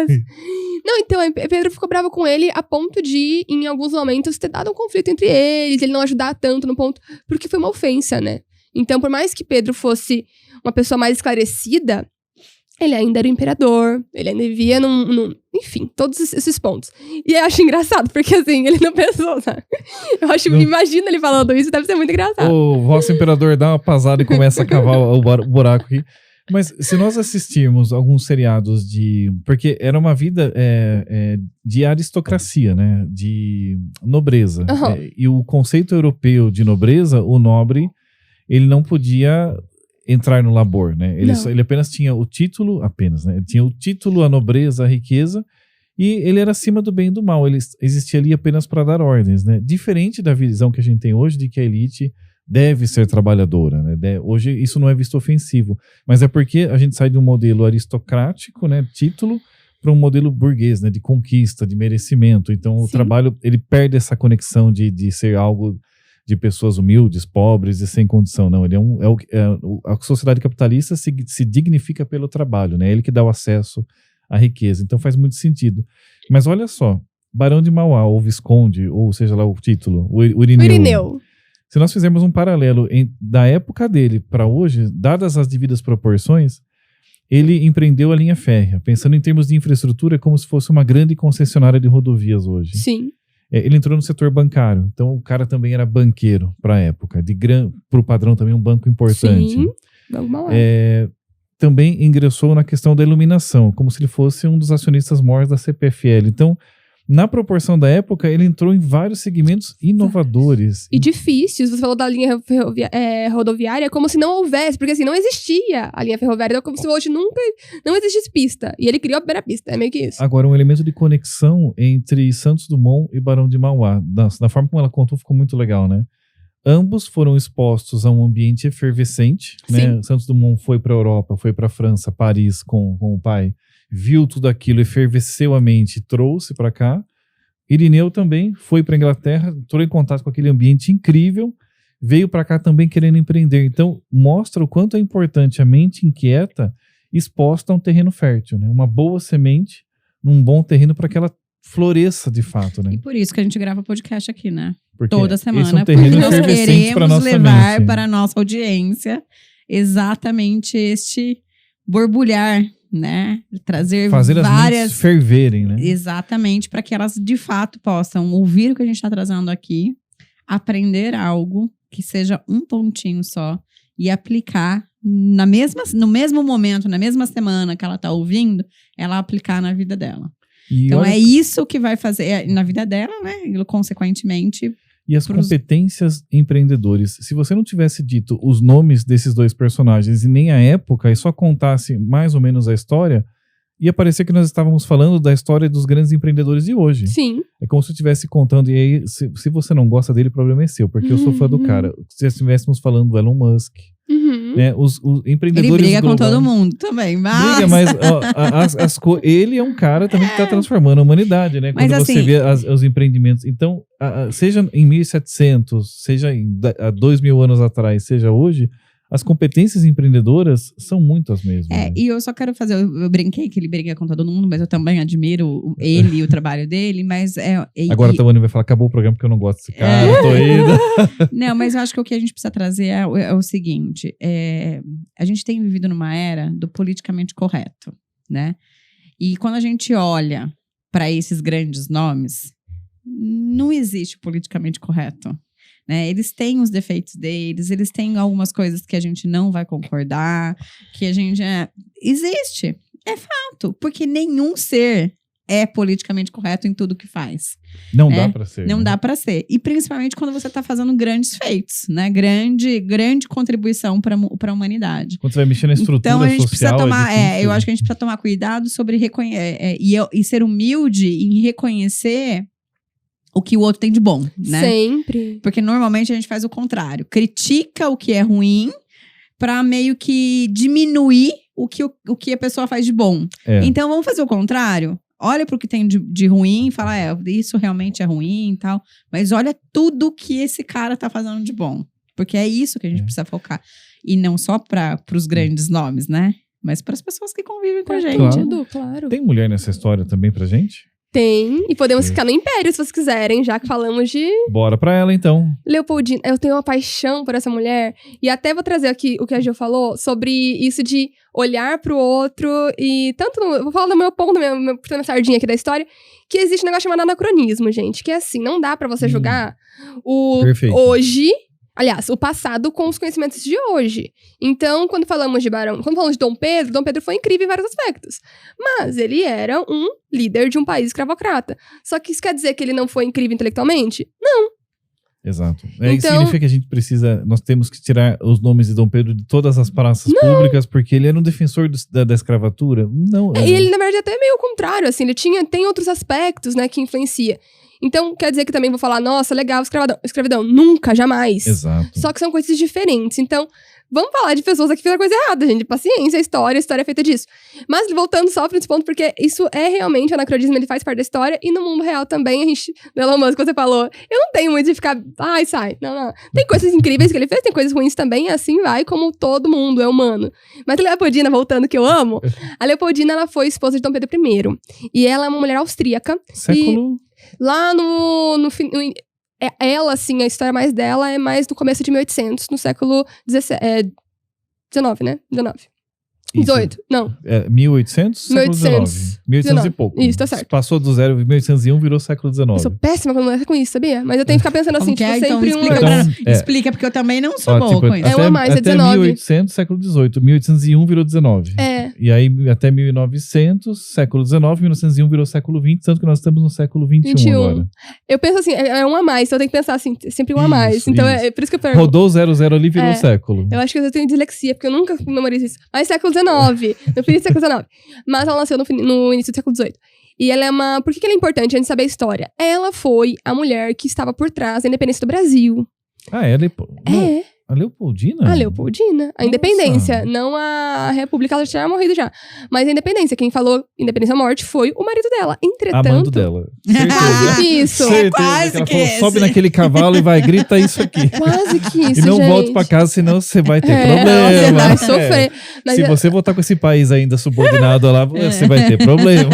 Não, então, Pedro ficou bravo com ele a ponto de, em alguns momentos, ter dado um conflito entre eles, ele não ajudar tanto no ponto, porque foi uma ofensa, né? Então, por mais que Pedro fosse uma pessoa mais esclarecida, Ele ainda era o imperador, ele ainda vivia enfim, todos esses pontos. E eu acho engraçado, porque assim, ele não pensou, sabe? Imagina ele falando isso, deve ser muito engraçado. O vosso imperador dá uma pasada e começa a cavar o buraco aqui. Mas se nós assistirmos alguns seriados porque era uma vida de aristocracia, né? De nobreza. Uhum. E o conceito europeu de nobreza, o nobre, ele não podia entrar no labor, né? Ele apenas tinha o título, né? Ele tinha o título, a nobreza, a riqueza, e ele era acima do bem e do mal. Ele existia ali apenas para dar ordens, né? Diferente da visão que a gente tem hoje de que a elite deve ser trabalhadora, né? Hoje isso não é visto ofensivo, mas é porque a gente sai de um modelo aristocrático, né? Título, para um modelo burguês, né? De conquista, de merecimento. Então o trabalho, ele perde essa conexão de ser algo de pessoas humildes, pobres e sem condição. Não, ele a sociedade capitalista se dignifica pelo trabalho, né? Ele que dá o acesso à riqueza. Então faz muito sentido. Mas olha só, Barão de Mauá, ou Visconde, ou seja lá o título, o Irineu. Se nós fizermos um paralelo da época dele para hoje, dadas as devidas proporções, ele empreendeu a linha férrea, pensando em termos de infraestrutura como se fosse uma grande concessionária de rodovias hoje. Sim. Ele entrou no setor bancário, então o cara também era banqueiro para a época, para o padrão também um banco importante. Sim, vamos lá. Também ingressou na questão da iluminação, como se ele fosse um dos acionistas maiores da CPFL. Então, na proporção da época, ele entrou em vários segmentos inovadores. E difíceis. Você falou da linha rodoviária como se não houvesse, porque assim, não existia a linha ferroviária, então como se hoje nunca não existisse pista. E ele criou a primeira pista, é meio que isso. Agora, um elemento de conexão entre Santos Dumont e Barão de Mauá. Da forma como ela contou, ficou muito legal, né? Ambos foram expostos a um ambiente efervescente, né? Santos Dumont foi para a Europa, foi para a França, Paris com o pai. Viu tudo aquilo, efervesceu a mente, trouxe para cá. Irineu também foi para a Inglaterra, entrou em contato com aquele ambiente incrível, veio para cá também querendo empreender. Então, mostra o quanto é importante a mente inquieta exposta a um terreno fértil, né? Uma boa semente num bom terreno para que ela floresça de fato, né? E por isso que a gente grava podcast aqui, né? Porque toda semana. Esse é um terreno porque nós efervescente para queremos nossa levar mente. para a nossa audiência exatamente este borbulhar, né? Trazer Fazer várias... as mentes ferverem, né? Exatamente, para que elas de fato possam ouvir o que a gente está trazendo aqui, aprender algo que seja um pontinho só e aplicar no mesmo momento, na mesma semana que ela está ouvindo, ela aplicar na vida dela. Então é isso que vai fazer na vida dela, né? E, consequentemente... E as competências empreendedores. Se você não tivesse dito os nomes desses dois personagens e nem a época, e só contasse mais ou menos a história, ia parecer que nós estávamos falando da história dos grandes empreendedores de hoje. Sim. É como se eu estivesse contando, e aí, se você não gosta dele, o problema é seu, porque eu sou fã do cara. Se estivéssemos falando do Elon Musk, né, os empreendedores... Ele briga com todo mundo também, mas... Briga, mas ele é um cara também que está transformando a humanidade, né? Quando você vê os empreendimentos. Então, seja em 1700, seja há 2000 anos atrás, seja hoje, as competências empreendedoras são muito as mesmas. Né? E eu só quero fazer... Eu brinquei que ele briga com todo mundo, mas eu também admiro ele e o trabalho dele, mas... Agora a Tawane vai falar, acabou o programa porque eu não gosto desse cara, eu tô indo. Não, mas eu acho que o que a gente precisa trazer é o seguinte, a gente tem vivido numa era do politicamente correto, né? E quando a gente olha para esses grandes nomes, não existe politicamente correto. Né? Eles têm os defeitos deles, eles têm algumas coisas que a gente não vai concordar, que a gente... Existe, é fato, porque nenhum ser é politicamente correto em tudo que faz. Não dá pra ser. Não dá pra ser. E principalmente quando você tá fazendo grandes feitos, né? Grande contribuição para a humanidade. Quando você vai mexer na estrutura social... Então a gente precisa tomar... eu acho que a gente né? precisa tomar cuidado sobre e ser humilde em reconhecer o que o outro tem de bom, né? Sempre. Porque normalmente a gente faz o contrário. Critica o que é ruim pra meio que diminuir o que a pessoa faz de bom. Então vamos fazer o contrário? Olha pro que tem de ruim e fala, isso realmente é ruim e tal. Mas olha tudo que esse cara tá fazendo de bom. Porque é isso que a gente precisa focar. E não só pros grandes nomes, né? Mas pras pessoas que convivem com a gente. Claro. Tudo, claro. Tem mulher nessa história também pra gente? Tem. E podemos ficar no Império, se vocês quiserem, já que falamos de Bora pra ela, então. Leopoldina. Eu tenho uma paixão por essa mulher. E até vou trazer aqui o que a Gil falou sobre isso de olhar pro outro. E tanto no... Vou falar do meu ponto, minha sardinha aqui da história. Que existe um negócio chamado anacronismo, gente. Que é assim, não dá pra você julgar o Perfeito. hoje... Aliás, o passado com os conhecimentos de hoje. Então, quando falamos de Dom Pedro foi incrível em vários aspectos. Mas ele era um líder de um país escravocrata. Só que isso quer dizer que ele não foi incrível intelectualmente? Não. Exato. Isso Então- significa que a gente nós temos que tirar os nomes de Dom Pedro de todas as praças públicas, porque ele era um defensor da escravatura? Não. E ele, na verdade, até meio o contrário, assim. Ele tem outros aspectos, né, que influencia. Então, quer dizer que também vou falar, nossa, legal, escravidão. Nunca, jamais. Exato. Só que são coisas diferentes. Então, vamos falar de pessoas que fizeram coisa errada, gente. Paciência, a história é feita disso. Mas voltando só para esse ponto, porque isso é realmente, o anacronismo, ele faz parte da história. E no mundo real também, a gente, do Elon Musk, você falou, eu não tenho muito de ficar, ai, sai. Não. Tem coisas incríveis que ele fez, tem coisas ruins também, e assim vai, como todo mundo é humano. Mas a Leopoldina, voltando, que eu amo, a Leopoldina, ela foi esposa de Dom Pedro I. E ela é uma mulher austríaca. Século... Lá no fim... Ela, assim, a história mais dela é mais do começo de 1800, no século XIX, né? 19. 18, não. 1800? Século 1800. 19. 1800 e pouco. Isso, tá certo. Passou do 1801, virou século XIX. Eu sou péssima com isso, sabia? Mas eu tenho que ficar pensando assim, Como que tipo, é? Então, sempre um... explica, explica, porque eu também não sou boa com isso. É uma mais, é até 19. 1800, século XVIII. 1801 virou 19. É. E aí, até 1900, século XIX, 1901 virou século XX, tanto que nós estamos no século XXI 21. agora. Eu penso assim, é um a mais, então eu tenho que pensar assim, sempre um a mais. Isso, Então isso. é por isso que eu pergunto. Rodou 00 ali, virou século. Eu acho que eu tenho dislexia, porque eu nunca memorizo isso. Mas século XIX, no fim do século XIX. Mas ela nasceu no início do século XVIII. E ela é uma... Por que ela é importante, a gente saber a história? Ela foi a mulher que estava por trás da independência do Brasil. Ah, é? É. A Leopoldina? A Leopoldina. A independência. Não a república, ela já tinha morrido já. Mas a independência. Quem falou independência ou morte foi o marido dela. Entretanto... Amando dela. Quase que isso. Certeza. quase que ela que falou, esse. sobe naquele cavalo e vai, grita isso aqui. Quase que isso, E não gente. volta pra casa, senão você vai ter Você problema. vai sofrer. Mas Se você voltar com esse país ainda subordinado lá, você vai ter problema.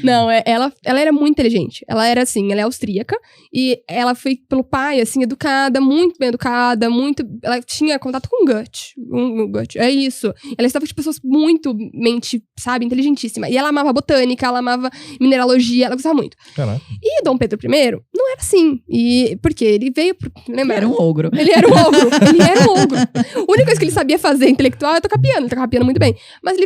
Não, ela era muito inteligente. Ela era assim, ela é austríaca. E ela foi pelo pai, assim, educada, muito bem educada, muito... Ela tinha contato com o Goethe. É isso. Ela estava de pessoas muito mente, sabe, inteligentíssima. E ela amava botânica, ela amava mineralogia, ela gostava muito. Caraca. E Dom Pedro I não era assim. E porque ele veio... Lembra? Era um ogro. Ele era um ogro. Ele era um ogro. A única coisa que ele sabia fazer intelectual é tocar piano. Ele tocava piano muito bem. Mas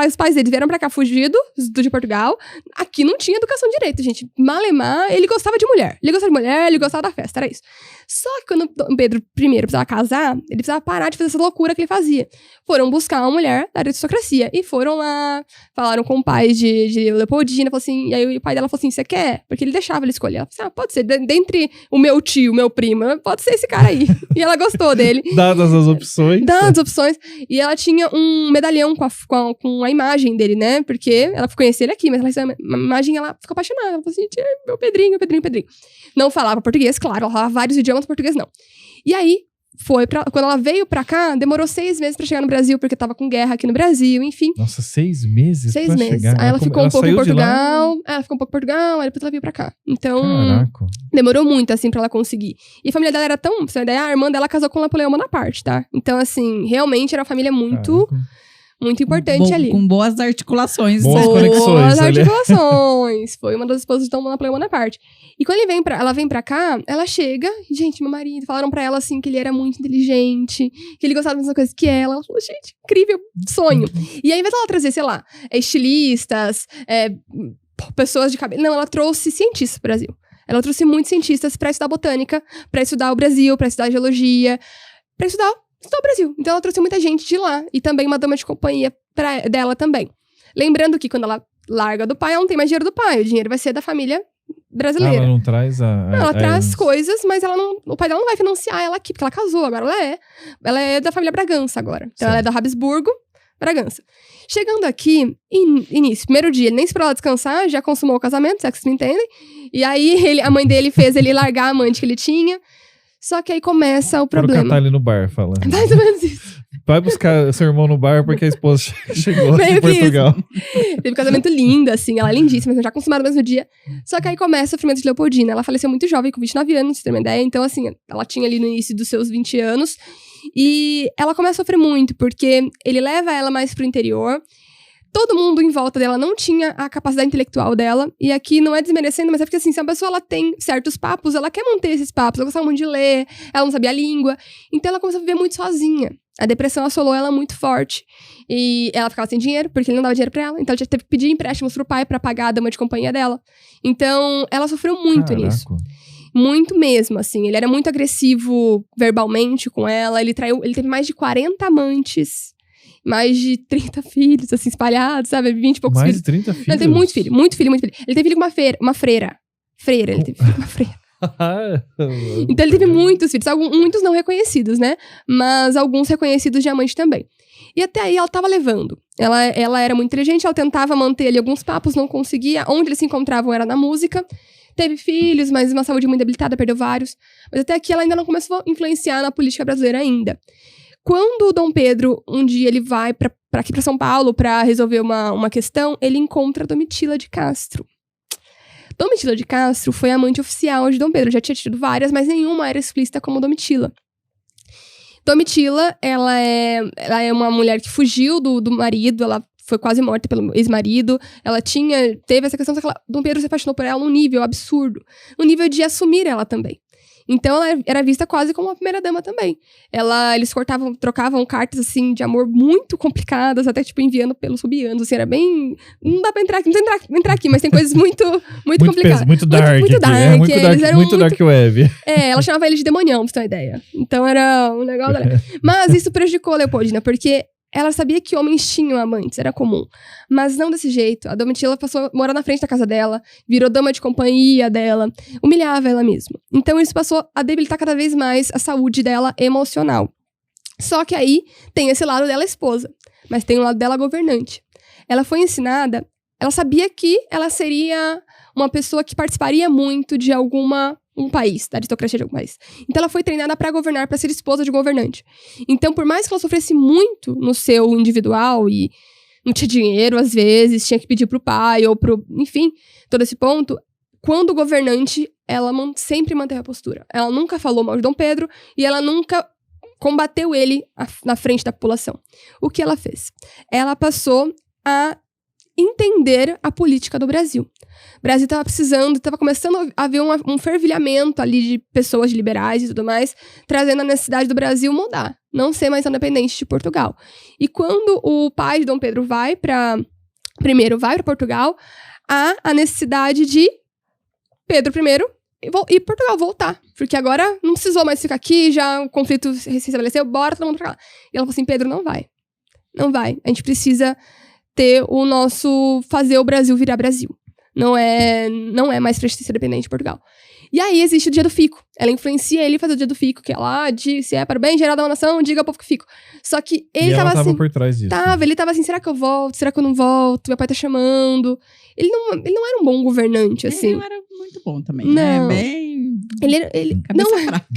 os pais dele vieram pra cá fugidos de Portugal. Aqui não tinha educação direito, gente. Malemar, ele gostava de mulher. Ele gostava da festa, era isso. Só que quando Dom Pedro I precisava casar, ele precisava parar de fazer essa loucura que ele fazia. Foram buscar uma mulher da aristocracia. E foram lá, falaram com o pai de Leopoldina, falou assim, e aí o pai dela falou assim, você quer? Porque ele deixava ele escolher. Ela falou assim, pode ser, dentre o meu tio, o meu primo, pode ser esse cara aí. E ela gostou dele. Dadas as opções. Dadas as opções. E ela tinha um medalhão com a imagem dele, né? Porque ela conhecia ele aqui, mas ela uma imagem, ela ficou apaixonada. Ela falou assim, meu Pedrinho. Não falava português, claro, ela falava vários idiomas, português não. E aí, quando ela veio pra cá, demorou 6 meses pra chegar no Brasil, porque tava com guerra aqui no Brasil, enfim. Nossa, 6 meses 6 pra meses. chegar. Aí ela ficou um pouco em saiu de lá? Portugal. Ela ficou um pouco em Portugal, aí depois ela veio pra cá. Então, Caraca. demorou muito, assim, pra ela conseguir. E a família dela era tão... Pra você ter uma ideia, a irmã dela casou com Napoleão Bonaparte, tá? Então, assim, realmente era uma família muito... Caraca. Muito importante ali. Com boas articulações. Boas Boa. conexões. Boas olha. articulações. Foi uma das esposas de Dom Napoleão Bonaparte. E quando ela vem pra cá, ela chega, e, gente, meu marido, falaram pra ela, assim, que ele era muito inteligente, que ele gostava das mesmas coisas que ela. Ela falou, gente, incrível, sonho. E aí, ao invés dela trazer, sei lá, estilistas, pessoas de cabelo... Não, ela trouxe cientistas pro Brasil. Ela trouxe muitos cientistas pra estudar botânica, pra estudar o Brasil, pra estudar geologia, pra estudar o Brasil. Então ela trouxe muita gente de lá. E também uma dama de companhia dela também. Lembrando que quando ela larga do pai, ela não tem mais dinheiro do pai. O dinheiro vai ser da família brasileira. Ela não traz Ela traz coisas, mas o pai dela não vai financiar ela aqui, porque ela casou. Agora ela é da família Bragança agora. Então ela é da Habsburgo, Bragança. Chegando aqui, início, primeiro dia, ele nem esperou ela descansar, já consumou o casamento, se é que vocês me entendem. E aí a mãe dele fez ele largar a amante que ele tinha. Só que aí começa o problema. Foram catar ele no bar, fala. Mais ou menos isso. Vai buscar seu irmão no bar porque a esposa chegou Meio em que isso. Portugal. Teve um casamento lindo, assim, ela é lindíssima, já consumaram no mesmo dia. Só que aí começa o sofrimento de Leopoldina. Ela faleceu muito jovem, com 29 anos, pra você ter uma ideia. Então, assim, ela tinha ali no início dos seus 20 anos. E ela começa a sofrer muito, porque ele leva ela mais pro interior. Todo mundo em volta dela não tinha a capacidade intelectual dela. E aqui não é desmerecendo, mas é porque, assim, se a pessoa ela tem certos papos, ela quer manter esses papos. Ela gostava muito de ler, ela não sabia a língua. Então, ela começou a viver muito sozinha. A depressão assolou ela muito forte. E ela ficava sem dinheiro, porque ele não dava dinheiro pra ela. Então, ela já teve que pedir empréstimos pro pai pra pagar a dama de companhia dela. Então, ela sofreu muito nisso. Muito mesmo, assim. Ele era muito agressivo verbalmente com ela. Ele teve mais de 40 amantes. Mais de 30 filhos, assim, espalhados, sabe? 20 e poucos Mais filhos. de 30 filhos? Ele teve muito filho. Ele teve filho com uma freira. Ele teve filho com uma freira. Então ele teve muitos filhos. Muitos não reconhecidos, né? Mas alguns reconhecidos de amante também. E até aí ela tava levando. Ela era muito inteligente, ela tentava manter ali alguns papos, não conseguia. Onde eles se encontravam era na música. Teve filhos, mas uma saúde muito debilitada, perdeu vários. Mas até aqui ela ainda não começou a influenciar na política brasileira ainda. Quando o Dom Pedro, um dia, ele vai aqui pra São Paulo pra resolver uma questão, ele encontra a Domitila de Castro. Domitila de Castro foi a amante oficial de Dom Pedro. Já tinha tido várias, mas nenhuma era explícita como Domitila. Domitila, ela é uma mulher que fugiu do marido, ela foi quase morta pelo ex-marido. Ela teve essa questão, só que Dom Pedro se apaixonou por ela num nível absurdo. No nível de assumir ela também. Então, ela era vista quase como uma primeira-dama também. Eles trocavam cartas, assim, de amor muito complicadas, até, tipo, enviando pelos rubianos, assim, era bem... Não dá pra entrar aqui, não tem entrar aqui, mas tem coisas muito complicadas. Muito dark. Muito dark. Muito dark web. Ela chamava ele de demonião, pra você ter uma ideia. Então, era um negócio... Mas isso prejudicou a Leopoldina, porque ela sabia que homens tinham amantes, era comum. Mas não desse jeito. A Domitila passou a morar na frente da casa dela, virou dama de companhia dela, humilhava ela mesma. Então isso passou a debilitar cada vez mais a saúde dela emocional. Só que aí tem esse lado dela esposa, mas tem o lado dela governante. Ela foi ensinada, ela sabia que ela seria uma pessoa que participaria muito de um país, da aristocracia de algum país. Então ela foi treinada para governar, para ser esposa de governante. Então, por mais que ela sofresse muito no seu individual e não tinha dinheiro, às vezes, tinha que pedir pro pai ou enfim, todo esse ponto, quando governante, ela sempre manteve a postura. Ela nunca falou mal de Dom Pedro e ela nunca combateu ele na frente da população. O que ela fez? Ela passou a entender a política do Brasil. O Brasil estava começando a haver um fervilhamento ali de pessoas liberais e tudo mais, trazendo a necessidade do Brasil mudar, não ser mais independente de Portugal. E quando o pai de Dom Pedro vai para Portugal, há a necessidade de Pedro I e Portugal voltar, porque agora não precisou mais ficar aqui, já o conflito se estabeleceu, bora todo mundo pra lá. E ela falou assim, Pedro, não vai, a gente precisa fazer o Brasil virar Brasil. Não é mais pra ser independente de Portugal. E aí existe o Dia do Fico. Ela influencia ele a fazer o Dia do Fico, que é lá, se é para o bem geral da nação, diga ao povo que fico. Só que ele tava assim... por trás disso. Ele tava assim, será que eu volto? Será que eu não volto? Meu pai tá chamando. Ele não era um bom governante, assim. Ele não era muito bom também, não. né? Bem... Ele cabeça não, fraca.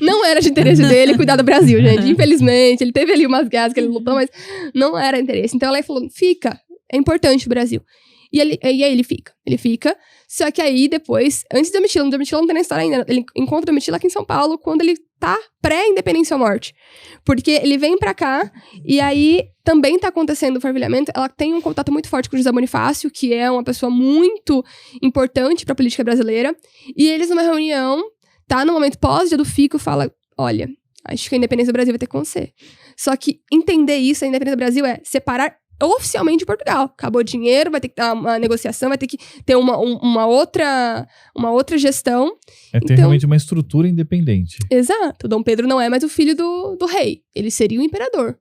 não era de interesse dele cuidar do Brasil, gente. Infelizmente, ele teve ali umas guerras que ele lutou, mas não era interesse. Então ela falou, fica, é importante o Brasil. E aí ele fica. Só que aí depois, antes da Domitila não tem nem história ainda, ele encontra a Domitila aqui em São Paulo quando ele tá pré-independência ou morte. Porque ele vem pra cá e aí também tá acontecendo o fervilhamento. Ela tem um contato muito forte com o José Bonifácio, que é uma pessoa muito importante pra política brasileira. E eles numa reunião, tá no momento pós-dia do Fico, fala, olha, acho que a independência do Brasil vai ter que acontecer. Só que entender isso, a independência do Brasil é separar oficialmente de Portugal. Acabou o dinheiro, vai ter que dar uma negociação, vai ter que ter uma outra gestão. É ter realmente uma estrutura independente. Exato. Dom Pedro não é mais o filho do rei. Ele seria o imperador.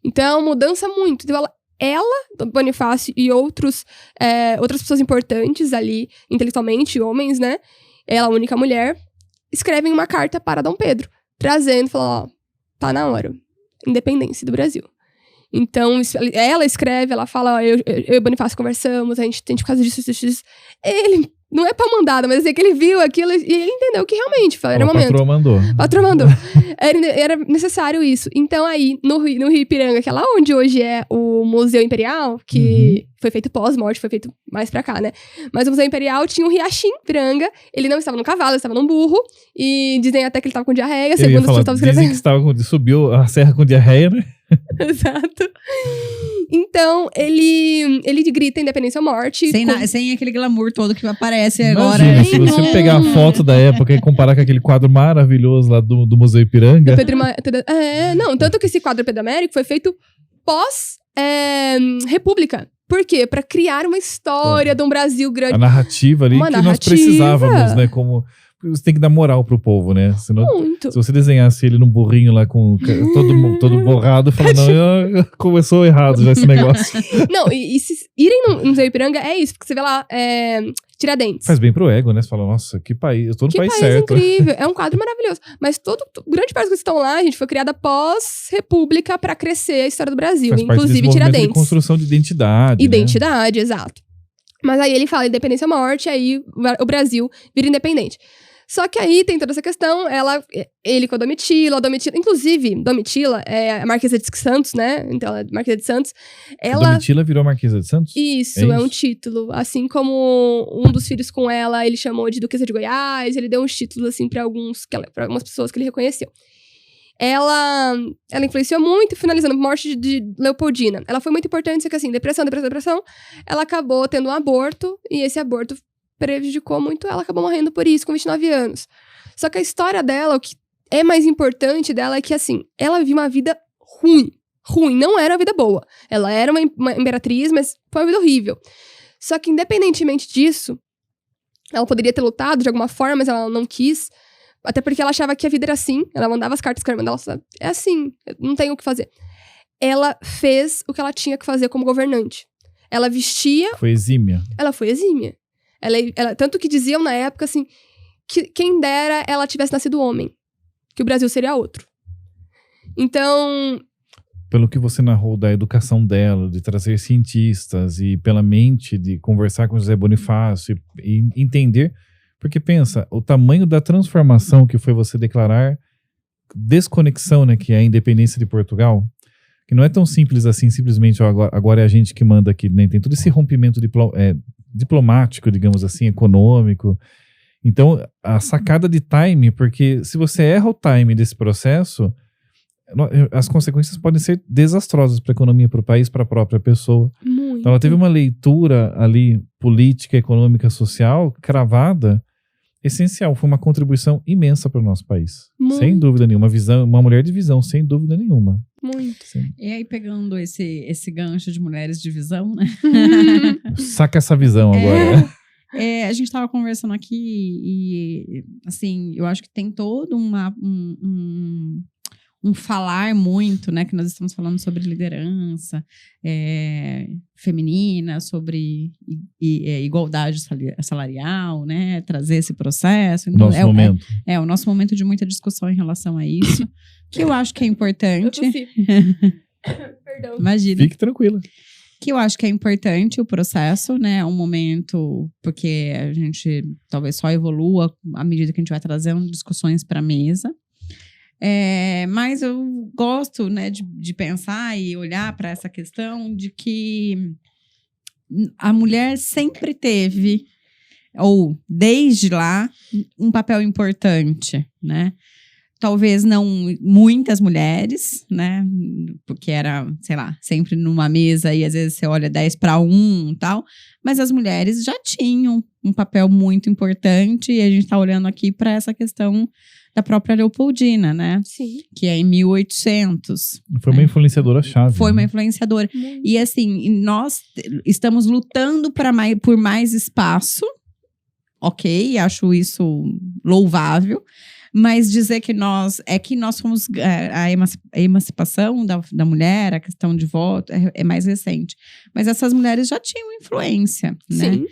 Então, mudança muito. Então, ela Bonifácio e outras pessoas importantes ali, intelectualmente, homens, né? Ela, a única mulher, escrevem uma carta para Dom Pedro, trazendo, falando, tá na hora. Independência do Brasil. Então, ela escreve, ela fala, eu e Bonifácio conversamos, a gente tem por causa disso. Ele Não é pau mandado, mas assim, que ele viu aquilo e ele entendeu que realmente era o momento. A patroa mandou. Patroa mandou. Era necessário isso. Então aí, no Rio Ipiranga, que é lá onde hoje é o Museu Imperial, que foi feito pós-morte, foi feito mais pra cá, né? Mas o Museu Imperial tinha um riachim Ipiranga, ele não estava no cavalo, ele estava num burro, e dizem até que ele estava com diarreia, segundo as pessoas estavam dizem escrevendo. que subiu a serra com diarreia, né? Exato. Então, ele grita independência ou morte. Sem aquele glamour todo que aparece Imagina, agora. se você pegar a foto da época e comparar com aquele quadro maravilhoso lá do Museu Ipiranga. Não, tanto que esse quadro Pedro Américo foi feito pós-república. Por quê? Pra criar uma história de um Brasil grande. A narrativa ali nós precisávamos, né? Como... Você tem que dar moral pro povo, né? Senão, muito. Se você desenhasse ele num burrinho lá com todo borrado, falando, não, começou errado já esse negócio. Não, e se irem no Museu Ipiranga, é isso. Porque você vê lá, Tiradentes. Faz bem pro ego, né? Você fala, nossa, que país, eu tô no país certo. Que país incrível. É um quadro maravilhoso. Mas grande parte dos que estão lá, gente, foi criada pós-república pra crescer a história do Brasil. Faz Inclusive Tiradentes. De construção de identidade. Identidade, né? Exato. Mas aí ele fala independência ou morte, aí o Brasil vira independente. Só que aí tem toda essa questão, ele com a Domitila, inclusive, Domitila é a Marquesa de Santos, né? Então, ela é Marquesa de Santos. A Domitila virou Marquesa de Santos? Isso, é um título. Assim como um dos filhos com ela, ele chamou de Duquesa de Goiás, ele deu uns títulos, assim, pra algumas pessoas que ele reconheceu. Ela influenciou muito, finalizando a morte de Leopoldina. Ela foi muito importante, só que assim, depressão, ela acabou tendo um aborto, e esse aborto prejudicou muito ela, acabou morrendo por isso, com 29 anos. Só que a história dela, o que é mais importante dela é que, assim, ela viveu uma vida ruim, não era uma vida boa. Ela era uma imperatriz, mas foi uma vida horrível. Só que, independentemente disso, ela poderia ter lutado de alguma forma, mas ela não quis, até porque ela achava que a vida era assim, ela mandava as cartas que ela mandava, é assim, não tem o que fazer. Ela fez o que ela tinha que fazer como governante. Ela vestia... Foi exímia. Ela foi exímia. Tanto que diziam na época, assim, que quem dera ela tivesse nascido homem. Que o Brasil seria outro. Então... Pelo que você narrou da educação dela, de trazer cientistas e pela mente de conversar com José Bonifácio e entender... Porque pensa, o tamanho da transformação que foi você declarar desconexão, né, que é a independência de Portugal, que não é tão simples assim, simplesmente agora é a gente que manda aqui, né? Tem todo esse rompimento diplomático, digamos assim, econômico. Então, a sacada de time, porque se você erra o time desse processo, as consequências podem ser desastrosas para a economia, para o país, para a própria pessoa. Muito. Então, ela teve uma leitura ali, política, econômica, social, cravada, essencial. Foi uma contribuição imensa para o nosso país. Muito. Sem dúvida nenhuma. Uma mulher de visão, sem dúvida nenhuma. Muito. Sim. E aí, pegando esse gancho de mulheres de visão, né? Saca essa visão agora. A gente estava conversando aqui e, assim, eu acho que tem todo um falar muito, né? Que nós estamos falando sobre liderança feminina, sobre igualdade salarial, né? Trazer esse processo. Então, Nosso momento. O nosso momento de muita discussão em relação a isso, que eu acho que é importante. Perdão. Imagina. Fique tranquila. Que eu acho que é importante o processo, né? Um momento, porque a gente talvez só evolua à medida que a gente vai trazendo discussões para a mesa. Mas eu gosto, né, de pensar e olhar para essa questão de que a mulher sempre teve, ou desde lá, um papel importante, né? Talvez não muitas mulheres, né? Porque era, sei lá, sempre numa mesa e às vezes você olha 10-1 e tal. Mas as mulheres já tinham um papel muito importante e a gente está olhando aqui para essa questão da própria Leopoldina, né? Sim. Que é em 1800. Foi uma influenciadora-chave. Foi uma influenciadora. E assim, nós estamos lutando por mais espaço. Ok, acho isso louvável. Mas dizer que nós fomos... A emancipação da mulher, a questão de voto, é mais recente. Mas essas mulheres já tinham influência, né? Sim.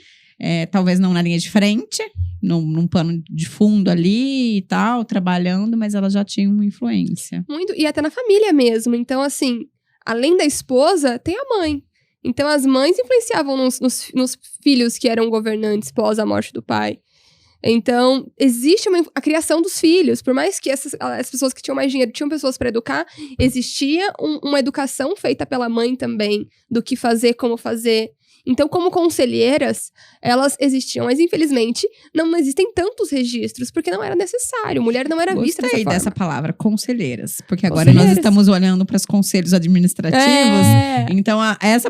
Talvez não na linha de frente, num pano de fundo ali e tal, trabalhando, mas elas já tinham influência. Muito, e até na família mesmo. Então, assim, além da esposa, tem a mãe. Então, as mães influenciavam nos filhos que eram governantes pós a morte do pai. Então, existe a criação dos filhos. Por mais que as pessoas que tinham mais dinheiro tinham pessoas para educar, existia uma educação feita pela mãe também, do que fazer, como fazer. Então, como conselheiras, elas existiam. Mas, infelizmente, não existem tantos registros, porque não era necessário. Mulher não era vista dessa forma. Gostei dessa palavra, conselheiras. Porque agora nós estamos olhando para os conselhos administrativos. Então, essa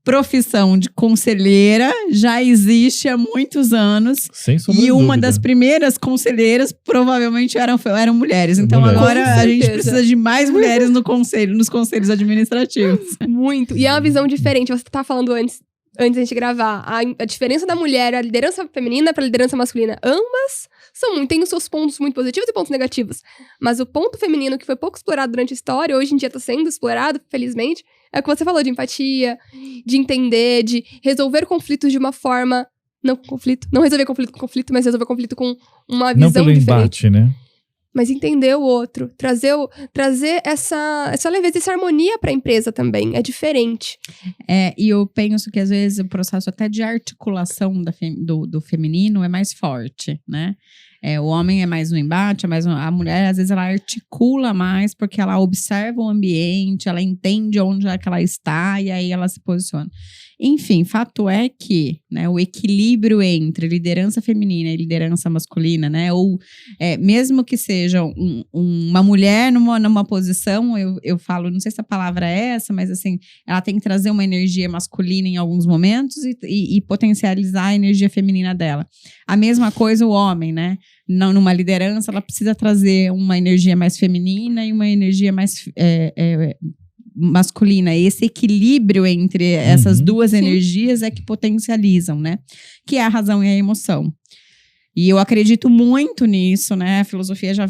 profissão de conselheira já existe há muitos anos. Sem sombra de E uma dúvida. das primeiras conselheiras provavelmente eram mulheres. Então agora a gente precisa de mais mulheres nos conselhos administrativos. Muito. E é uma visão diferente. Você tá falando antes da gente gravar. A diferença da mulher, a liderança feminina para a liderança masculina. Ambas têm os seus pontos muito positivos e pontos negativos. Mas o ponto feminino, que foi pouco explorado durante a história, hoje em dia tá sendo explorado, felizmente, é o que você falou, de empatia, de entender, de resolver conflitos de uma forma... Não resolver conflito com conflito, mas resolver conflito com uma visão não pelo diferente. embate, né? Mas entender o outro. Trazer essa leveza, essa harmonia pra empresa também. É diferente. E eu penso que, às vezes, o processo até de articulação do feminino é mais forte, né? O homem é mais no embate, a mulher, às vezes, ela articula mais porque ela observa o ambiente, ela entende onde é que ela está e aí ela se posiciona. Enfim, fato é que, né, o equilíbrio entre liderança feminina e liderança masculina, né, ou mesmo que seja uma mulher numa posição, eu falo, não sei se a palavra é essa, mas assim, ela tem que trazer uma energia masculina em alguns momentos e potencializar a energia feminina dela. A mesma coisa o homem, né? Numa liderança, ela precisa trazer uma energia mais feminina e uma energia mais masculina. Esse equilíbrio entre essas duas energias é que potencializam, né? Que é a razão e a emoção. E eu acredito muito nisso, né? A filosofia já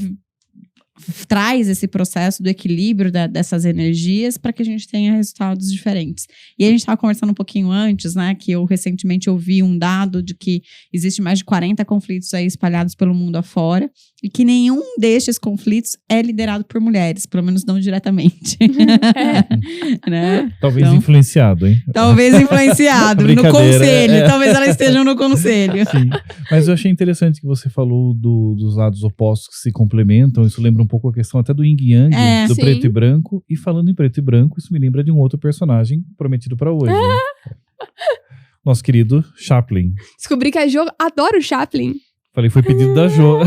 traz esse processo do equilíbrio dessas energias para que a gente tenha resultados diferentes. E a gente estava conversando um pouquinho antes, né, que eu recentemente ouvi um dado de que existe mais de 40 conflitos aí espalhados pelo mundo afora e que nenhum destes conflitos é liderado por mulheres, pelo menos não diretamente. Né? Talvez influenciado, hein? Talvez influenciado no conselho. Talvez elas estejam no conselho. Sim. Mas eu achei interessante que você falou dos lados opostos que se complementam. Isso lembra um pouco a questão até do yin e yang, do sim. preto e branco. E falando em preto e branco, isso me lembra de um outro personagem prometido para hoje. Né? Nosso querido Chaplin. Descobri que a Jo adora o Chaplin. Falei, foi pedido da Jo.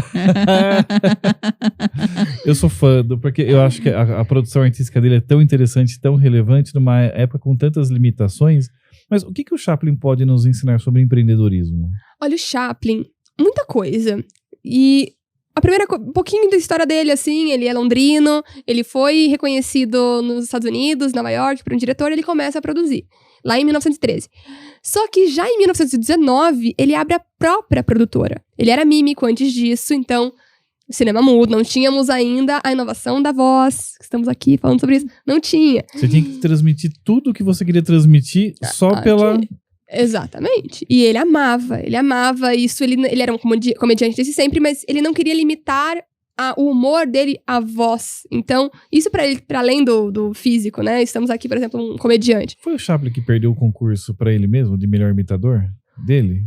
Eu sou fã, porque eu acho que a produção artística dele é tão interessante, tão relevante, numa época com tantas limitações. Mas o que o Chaplin pode nos ensinar sobre empreendedorismo? Olha, o Chaplin, muita coisa. E um pouquinho da história dele, assim, ele é londrino, ele foi reconhecido nos Estados Unidos, Nova York, por um diretor, ele começa a produzir, lá em 1913. Só que já em 1919, ele abre a própria produtora. Ele era mímico antes disso, então, cinema mudo, não tínhamos ainda a inovação da voz, estamos aqui falando sobre isso, não tinha. Você tinha que transmitir tudo o que você queria transmitir só pela... Exatamente. E ele amava isso. Ele era um comediante desde sempre, mas ele não queria limitar o humor dele à voz. Então, isso pra ele, para além do físico, né? Estamos aqui, por exemplo, um comediante. Foi o Chaplin que perdeu o concurso pra ele mesmo, de melhor imitador dele?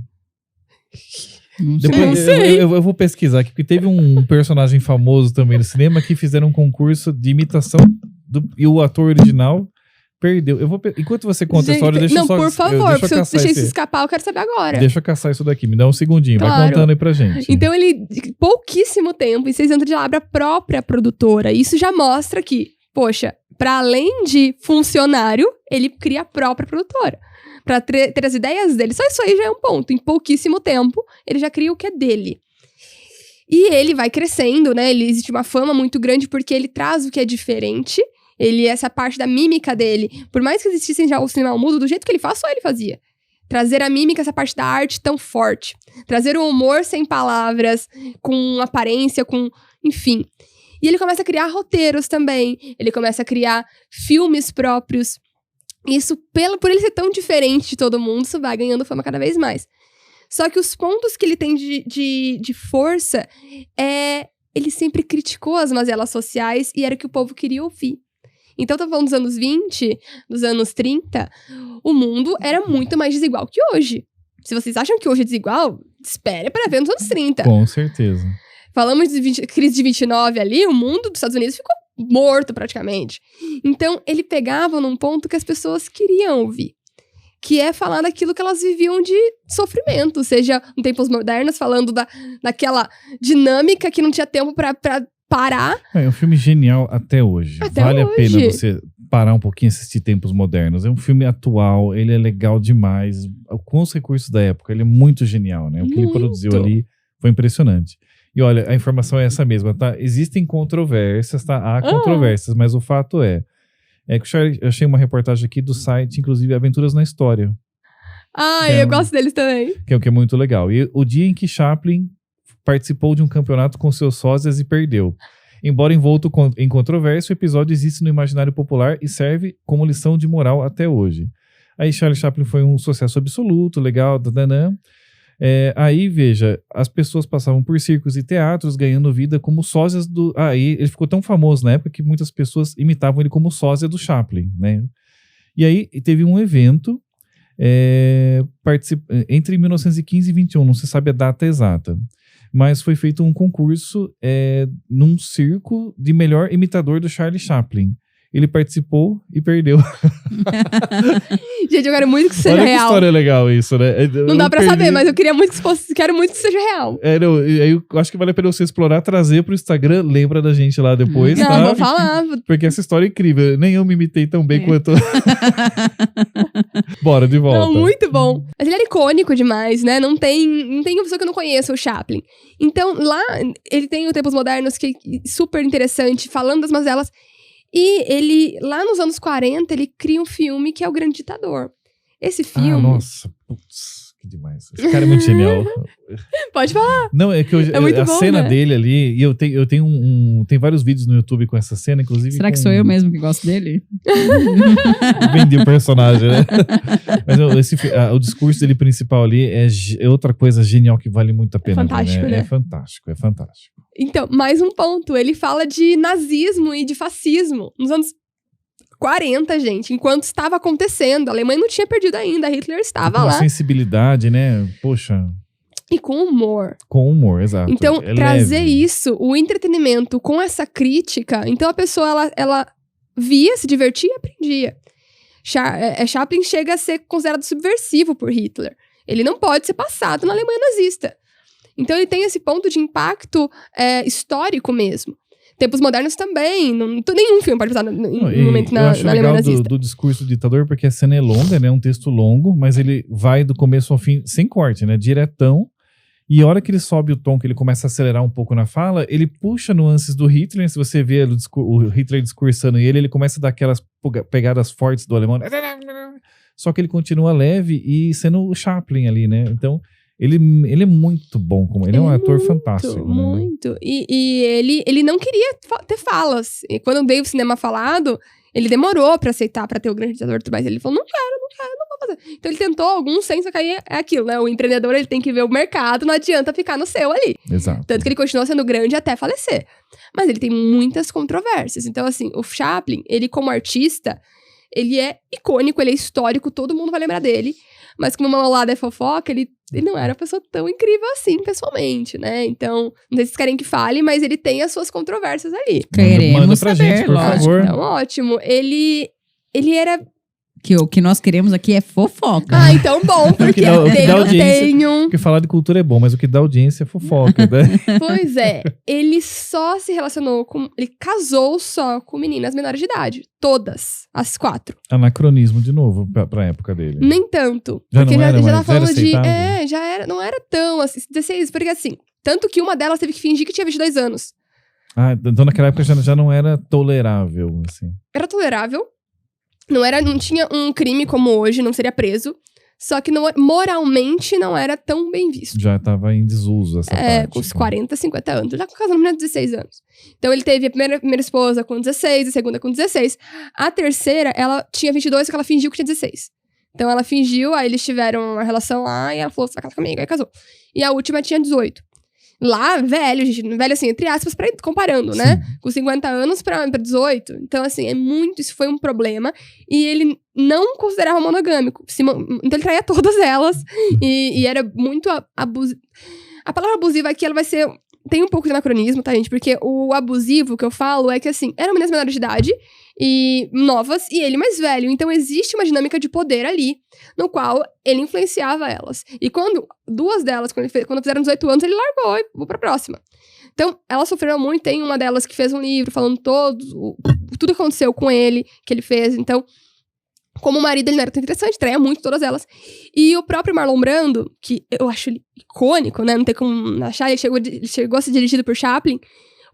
Não sei. Eu vou pesquisar aqui, porque teve um personagem famoso também no cinema que fizeram um concurso de imitação e o ator original perdeu. Enquanto você conta a história, deixa eu só... Não, por favor, se eu deixei isso esse... escapar, eu quero saber agora. Deixa eu caçar isso daqui, me dá um segundinho, Claro. Vai contando aí pra gente. Então ele, pouquíssimo tempo, em 6 anos, ele abre a própria produtora. Isso já mostra que, poxa, pra além de funcionário, ele cria a própria produtora. Pra ter as ideias dele. Só isso aí já é um ponto. Em pouquíssimo tempo, ele já cria o que é dele. E ele vai crescendo, né? Existe uma fama muito grande porque ele traz o que é diferente. Essa parte da mímica dele, por mais que existissem já o cinema mudo, do jeito que ele faz, só ele fazia. Trazer a mímica, essa parte da arte tão forte. Trazer o humor sem palavras, com aparência, enfim. E ele começa a criar roteiros também. Ele começa a criar filmes próprios. Isso, por ele ser tão diferente de todo mundo, isso vai ganhando fama cada vez mais. Só que os pontos que ele tem de força ele sempre criticou as mazelas sociais e era o que o povo queria ouvir. Então, tô falando dos anos 20, dos anos 30, o mundo era muito mais desigual que hoje. Se vocês acham que hoje é desigual, espere para ver nos anos 30. Com certeza. Falamos de crise de 29 ali, o mundo dos Estados Unidos ficou morto praticamente. Então, ele pegava num ponto que as pessoas queriam ouvir, que é falar daquilo que elas viviam de sofrimento, seja em tempos modernos, falando daquela dinâmica que não tinha tempo pra parar. É um filme genial até hoje. Vale a pena você parar um pouquinho e assistir Tempos Modernos. É um filme atual, ele é legal demais. Com os recursos da época, ele é muito genial, né? O que ele produziu ali foi impressionante. E olha, a informação é essa mesma, tá? Existem controvérsias, tá? Há controvérsias, mas o fato é que eu achei uma reportagem aqui do site, inclusive Aventuras na História. Eu gosto deles também. Que é muito legal. E o dia em que Chaplin participou de um campeonato com seus sósias e perdeu. Embora envolto em controvérsia, o episódio existe no imaginário popular e serve como lição de moral até hoje. Aí Charlie Chaplin foi um sucesso absoluto, legal, dananã. Aí, veja, as pessoas passavam por circos e teatros ganhando vida como sósias do... Aí ele ficou tão famoso na época que muitas pessoas imitavam ele como sósia do Chaplin, né? E aí teve um evento entre 1915 e 21, não se sabe a data exata, mas foi feito um concurso num circo de melhor imitador do Charlie Chaplin. Ele participou e perdeu. Gente, eu quero muito que seja Olha real. Que história legal isso, né? Não dá pra saber, mas eu queria muito que quero muito que seja real. Eu acho que vale a pena você explorar, trazer pro Instagram. Lembra da gente lá depois, Não, tá? vou falar. Porque essa história é incrível. Nem eu me imitei tão bem quanto... Bora, de volta. Não, muito bom. Mas ele era icônico demais, né? Não tem uma pessoa que eu não conheça o Chaplin. Então, lá, ele tem o Tempos Modernos, que é super interessante, falando das mazelas. E ele, lá nos anos 40, ele cria um filme que é O Grande Ditador. Esse filme... nossa, putz, que demais. Esse cara é muito genial. Pode falar. Não, é que muito a bom, cena né? dele ali, e eu tenho tem vários vídeos no YouTube com essa cena, inclusive. Será que sou eu mesmo que gosto dele? Vendi o personagem, né? Mas o discurso dele principal ali é outra coisa genial que vale muito a pena. Fantástico, né? É fantástico, é fantástico. Então, mais um ponto. Ele fala de nazismo e de fascismo nos anos 40, gente. Enquanto estava acontecendo. A Alemanha não tinha perdido ainda. Hitler estava Com lá. sensibilidade, né? Poxa. E com humor. Com humor, exato. Então, é trazer leve. isso, o entretenimento com essa crítica. Então, a pessoa, ela via, se divertia e aprendia. Chaplin chega a ser considerado subversivo por Hitler. Ele não pode ser passado na Alemanha nazista. Então, ele tem esse ponto de impacto histórico mesmo. Tempos Modernos também. Nenhum filme pode passar no momento na Alemanha nazista. Do discurso do ditador, porque a cena é longa, né? É um texto longo, mas ele vai do começo ao fim, sem corte, né? Diretão. E a hora que ele sobe o tom, que ele começa a acelerar um pouco na fala, ele puxa nuances do Hitler. Se você vê o Hitler discursando ele começa a dar aquelas pegadas fortes do alemão. Só que ele continua leve e sendo o Chaplin ali, né? Então... Ele é muito bom, ele é um ator fantástico. Muito. Né? E ele não queria ter falas. E quando veio o cinema falado, ele demorou pra aceitar, pra ter o Grande Ditador e tudo mais. Ele falou, não vou fazer. Então ele tentou alguns sem, só que aí é aquilo, né? O empreendedor, ele tem que ver o mercado, não adianta ficar no seu ali. Exato. Tanto que ele continuou sendo grande até falecer. Mas ele tem muitas controvérsias. Então, assim, o Chaplin, ele como artista, ele é icônico, ele é histórico, todo mundo vai lembrar dele. Mas como uma lado é fofoca, ele não era uma pessoa tão incrível assim, pessoalmente, né? Então, não sei se vocês querem que fale, mas ele tem as suas controvérsias ali. Manda pra saber, gente, por lógico. favor. Então, ótimo. Ele era... Que o que nós queremos aqui é fofoca. Ah, então bom, porque o que dá eu audiência. tenho... Porque falar de cultura é bom, mas o que dá audiência é fofoca, né? Pois é, ele só se relacionou com... Ele casou só com meninas menores de idade. Todas, as 4. Anacronismo de novo pra época dele. Nem tanto. Já Porque não era, já mas tava falando era de... aceitável? já era... Não era tão assim, 16, porque assim... Tanto que uma delas teve que fingir que tinha 22 anos. Ah, então naquela época já não era tolerável, assim. Era tolerável. Não tinha um crime como hoje, não seria preso. Só que moralmente não era tão bem visto. Já tava em desuso essa parte. Com uns 40, 50 anos. Já casando uma menina de 16 anos. Então ele teve a primeira esposa com 16, a segunda com 16. A terceira, ela tinha 22, só que ela fingiu que tinha 16. Então ela fingiu, aí eles tiveram uma relação lá e ela falou, você vai casar comigo, aí casou. E a última tinha 18. Lá, velho, gente, velho assim, entre aspas, comparando, né? Com 50 anos pra 18. Então, assim, isso foi um problema. E ele não considerava monogâmico. Então, ele traía todas elas. E era muito abusivo. A palavra abusiva aqui, ela vai ser... Tem um pouco de anacronismo, tá, gente? Porque o abusivo que eu falo é que, assim, eram meninas menores de idade e novas, e ele mais velho. Então, existe uma dinâmica de poder ali, no qual ele influenciava elas. E quando duas delas, quando fizeram 18 anos, ele largou e vou pra próxima. Então, elas sofreram muito. Tem uma delas que fez um livro falando tudo que aconteceu com ele, que ele fez. Então, como marido, ele não era tão interessante, traía muito todas elas. E o próprio Marlon Brando, que eu acho ele icônico, né? Não tem como achar, ele chegou a ser dirigido por Chaplin.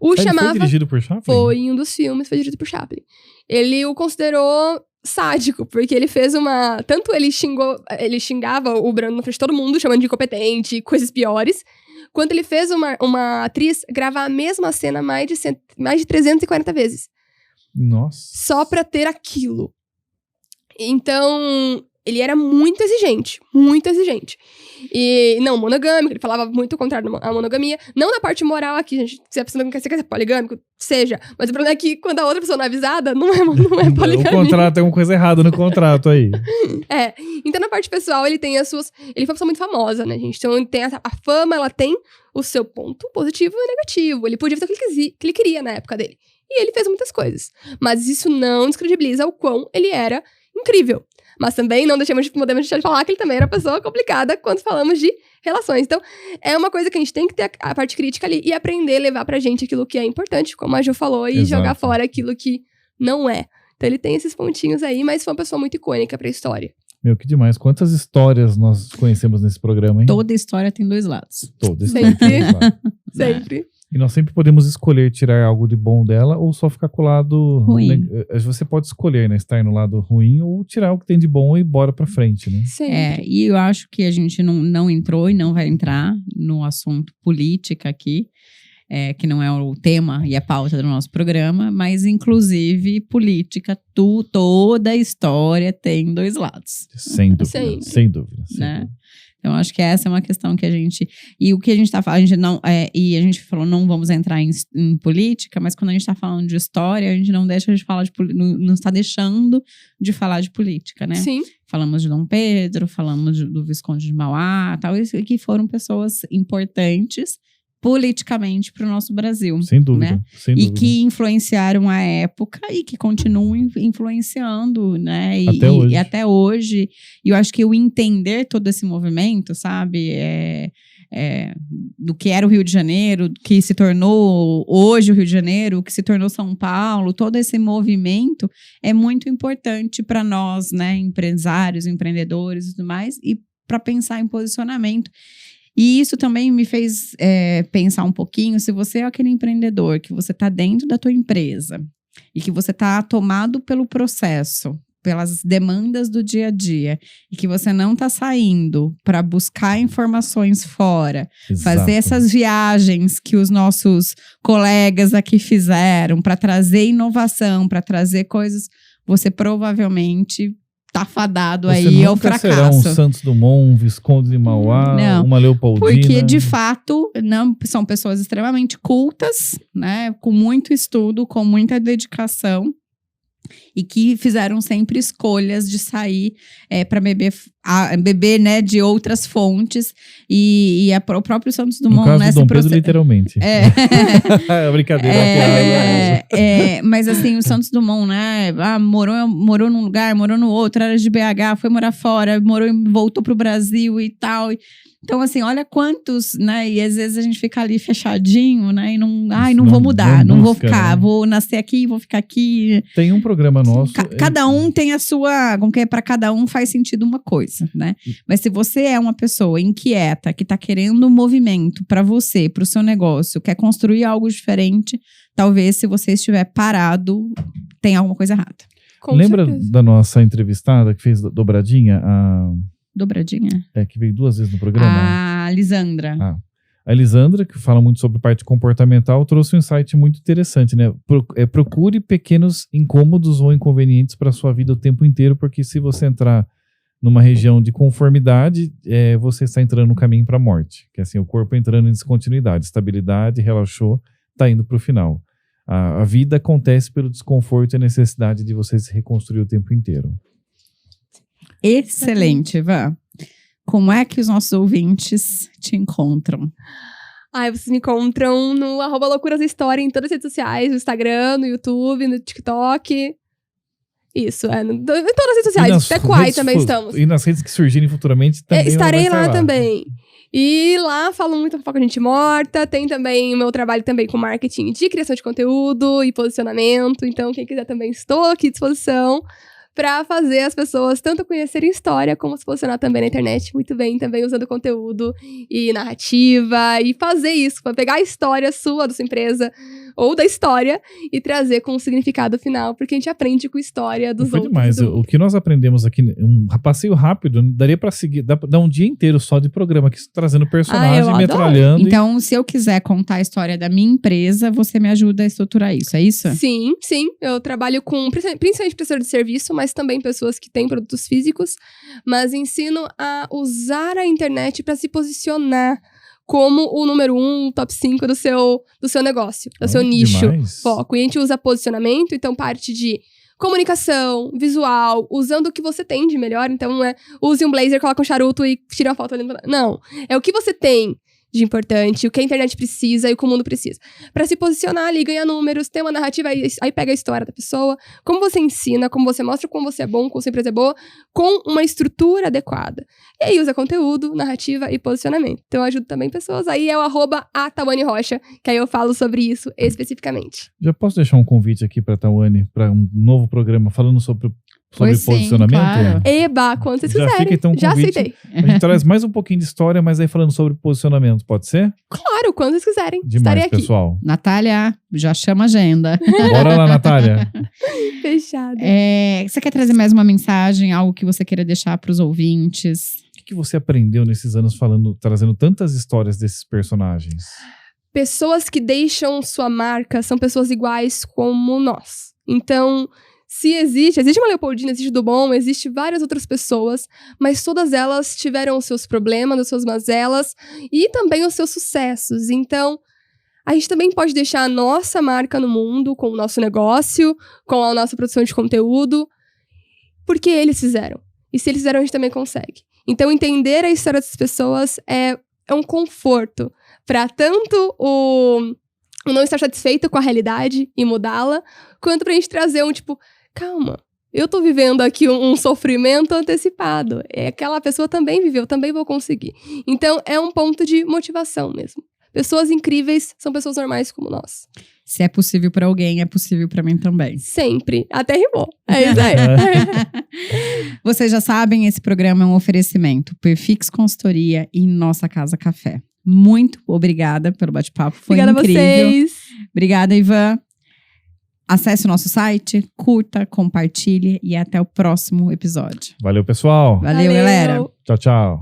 Ele foi dirigido por Chaplin? Foi em um dos filmes, foi dirigido por Chaplin. Ele o considerou sádico, porque ele fez uma... Tanto ele xingava o Brando na frente de todo mundo, chamando de incompetente, coisas piores, quanto ele fez uma atriz gravar a mesma cena mais de 340 vezes. Nossa. Só pra ter aquilo. Então, ele era muito exigente. Muito exigente. E não monogâmico, ele falava muito contrário à monogamia. Não na parte moral aqui, gente. Se a pessoa não quer ser poligâmico, seja. Mas o problema é que quando a outra pessoa não é avisada, não é poligamia. O contrato, tem uma coisa errada no contrato aí. Então na parte pessoal, ele tem as suas... Ele foi uma pessoa muito famosa, né, gente? Então, ele tem a fama, ela tem o seu ponto positivo e negativo. Ele podia fazer o que ele queria na época dele. E ele fez muitas coisas. Mas isso não descredibiliza o quão ele era incrível. Mas também não podemos deixar de falar que ele também era uma pessoa complicada quando falamos de relações. Então, é uma coisa que a gente tem que ter a parte crítica ali e aprender a levar pra gente aquilo que é importante, como a Jo falou, e jogar fora aquilo que não é. Então, ele tem esses pontinhos aí, mas foi uma pessoa muito icônica pra história. Meu, que demais. Quantas histórias nós conhecemos nesse programa, hein? Toda história tem dois lados. Toda história tem dois lados. Sempre. E nós sempre podemos escolher tirar algo de bom dela ou só ficar com o lado ruim. Você pode escolher, né? Estar no lado ruim ou tirar o que tem de bom e bora pra frente, né? E eu acho que a gente não entrou e não vai entrar no assunto política aqui, que não é o tema e a pauta do nosso programa, mas inclusive política, toda a história tem dois lados. Sem dúvida. Né? Então, acho que essa é uma questão que a gente... E o que a gente está falando, e a gente falou, não vamos entrar em política, mas quando a gente está falando de história, a gente não deixa de falar não está deixando de falar de política, né? Sim. Falamos de Dom Pedro, falamos do Visconde de Mauá, tal, que foram pessoas importantes politicamente para o nosso Brasil. Sem dúvida, né? Sem dúvida. E que influenciaram a época e que continuam influenciando, né? Até hoje. E eu acho que o entender todo esse movimento, sabe? Do que era o Rio de Janeiro, do que se tornou hoje o Rio de Janeiro, o que se tornou São Paulo, todo esse movimento é muito importante para nós, né? Empresários, empreendedores e tudo mais, e para pensar em posicionamento. E isso também me fez pensar um pouquinho, se você é aquele empreendedor que você está dentro da tua empresa e que você está tomado pelo processo, pelas demandas do dia a dia, e que você não está saindo para buscar informações fora, fazer essas viagens que os nossos colegas aqui fizeram para trazer inovação, para trazer coisas, você provavelmente... tá fadado aí ao fracasso. Será um Santos Dumont, um Visconde de Mauá, uma Leopoldina. Porque, de fato, não, são pessoas extremamente cultas, né? Com muito estudo, com muita dedicação. E que fizeram sempre escolhas de sair para beber, né, de outras fontes. E o próprio Santos Dumont... No caso do Dom Pedro, literalmente. Brincadeira. Mas assim, o Santos Dumont, né, morou num lugar, morou no outro, era de BH, foi morar fora, voltou pro Brasil e tal. Então, assim, olha quantos, né? E às vezes a gente fica ali fechadinho, né? E não vou mudar, não vou ficar, né? Vou nascer aqui, vou ficar aqui. Tem um programa nosso. Cada um tem a sua. Como que é? Para cada um faz sentido uma coisa, né? Mas se você é uma pessoa inquieta, que tá querendo um movimento para você, pro seu negócio, quer construir algo diferente, talvez se você estiver parado, tem alguma coisa errada. Lembra da nossa entrevistada que fez dobradinha? Dobradinha? Que veio 2 vezes no programa. A Lisandra. A Lisandra, que fala muito sobre parte comportamental, trouxe um insight muito interessante, né? Procure pequenos incômodos ou inconvenientes para sua vida o tempo inteiro, porque se você entrar numa região de conformidade, você está entrando no caminho para a morte. Que é assim, o corpo entrando em descontinuidade, estabilidade, relaxou, está indo para o final. A vida acontece pelo desconforto e a necessidade de você se reconstruir o tempo inteiro. Excelente, Ivan. Como é que os nossos ouvintes te encontram? Vocês me encontram no @loucurashistoria em todas as redes sociais, no Instagram, no YouTube, no TikTok. Isso, em todas as redes sociais. Até Quai também estamos. E nas redes que surgirem futuramente também. Estarei lá também. E lá falo muito fofoca de gente morta. Tem também o meu trabalho também com marketing de criação de conteúdo e posicionamento. Então, quem quiser também, estou aqui à disposição para fazer as pessoas tanto conhecerem história como se posicionar também na internet muito bem, também usando conteúdo e narrativa e fazer isso, para pegar a história sua, da sua empresa ou da história e trazer com um significado final, porque a gente aprende com a história dos outros. Foi demais. O que nós aprendemos aqui, um passeio rápido, daria para seguir, dá um dia inteiro só de programa aqui, trazendo personagem, metralhando. Então, se eu quiser contar a história da minha empresa, você me ajuda a estruturar isso, é isso? Sim. Eu trabalho com, principalmente prestador de serviço, mas também pessoas que têm produtos físicos, mas ensino a usar a internet para se posicionar como o número 1, top 5 do seu negócio, do seu nicho, foco. E a gente usa posicionamento, então parte de comunicação, visual, usando o que você tem de melhor. Então, não é use um blazer, coloca um charuto e tira uma foto ali. Não, é o que você tem de importante, o que a internet precisa e o que o mundo precisa. Pra se posicionar ali, ganhar números, ter uma narrativa, aí pega a história da pessoa, como você ensina, como você mostra como você é bom, como sua empresa é boa, com uma estrutura adequada. E aí usa conteúdo, narrativa e posicionamento. Então eu ajudo também pessoas. Aí é o @tawane_rocha, que aí eu falo sobre isso especificamente. Já posso deixar um convite aqui pra Tawane, pra um novo programa falando sobre posicionamento? Claro. Eba, quando vocês Já quiserem. fica, então, Já convite. aceitei. A gente traz mais um pouquinho de história, mas aí falando sobre posicionamento, pode ser? Claro, quando vocês quiserem. Demais, Estarei aqui. pessoal. Natália, já chama a agenda. Bora lá, Natália. Fechado. Você quer trazer mais uma mensagem, algo que você queira deixar para os ouvintes? O que você aprendeu nesses anos trazendo tantas histórias desses personagens? Pessoas que deixam sua marca são pessoas iguais como nós. Então, se existe uma Leopoldina, existe do Bom, existe várias outras pessoas, mas todas elas tiveram os seus problemas, as suas mazelas e também os seus sucessos. Então, a gente também pode deixar a nossa marca no mundo, com o nosso negócio, com a nossa produção de conteúdo, porque eles fizeram. E se eles fizeram, a gente também consegue. Então, entender a história dessas pessoas é um conforto para tanto o não estar satisfeito com a realidade e mudá-la, quanto pra gente trazer calma, eu tô vivendo aqui um sofrimento antecipado. Aquela pessoa também viveu, também vou conseguir. Então, é um ponto de motivação mesmo. Pessoas incríveis são pessoas normais como nós. Se é possível para alguém, é possível para mim também. Sempre. Até rimou. É isso aí. Vocês já sabem, esse programa é um oferecimento Perfix Consultoria e Nossa Casa Café. Muito obrigada pelo bate-papo, foi Obrigada incrível. A vocês. Obrigada, Ivan. Acesse o nosso site, curta, compartilhe e até o próximo episódio. Valeu, pessoal. Valeu, galera. Tchau, tchau.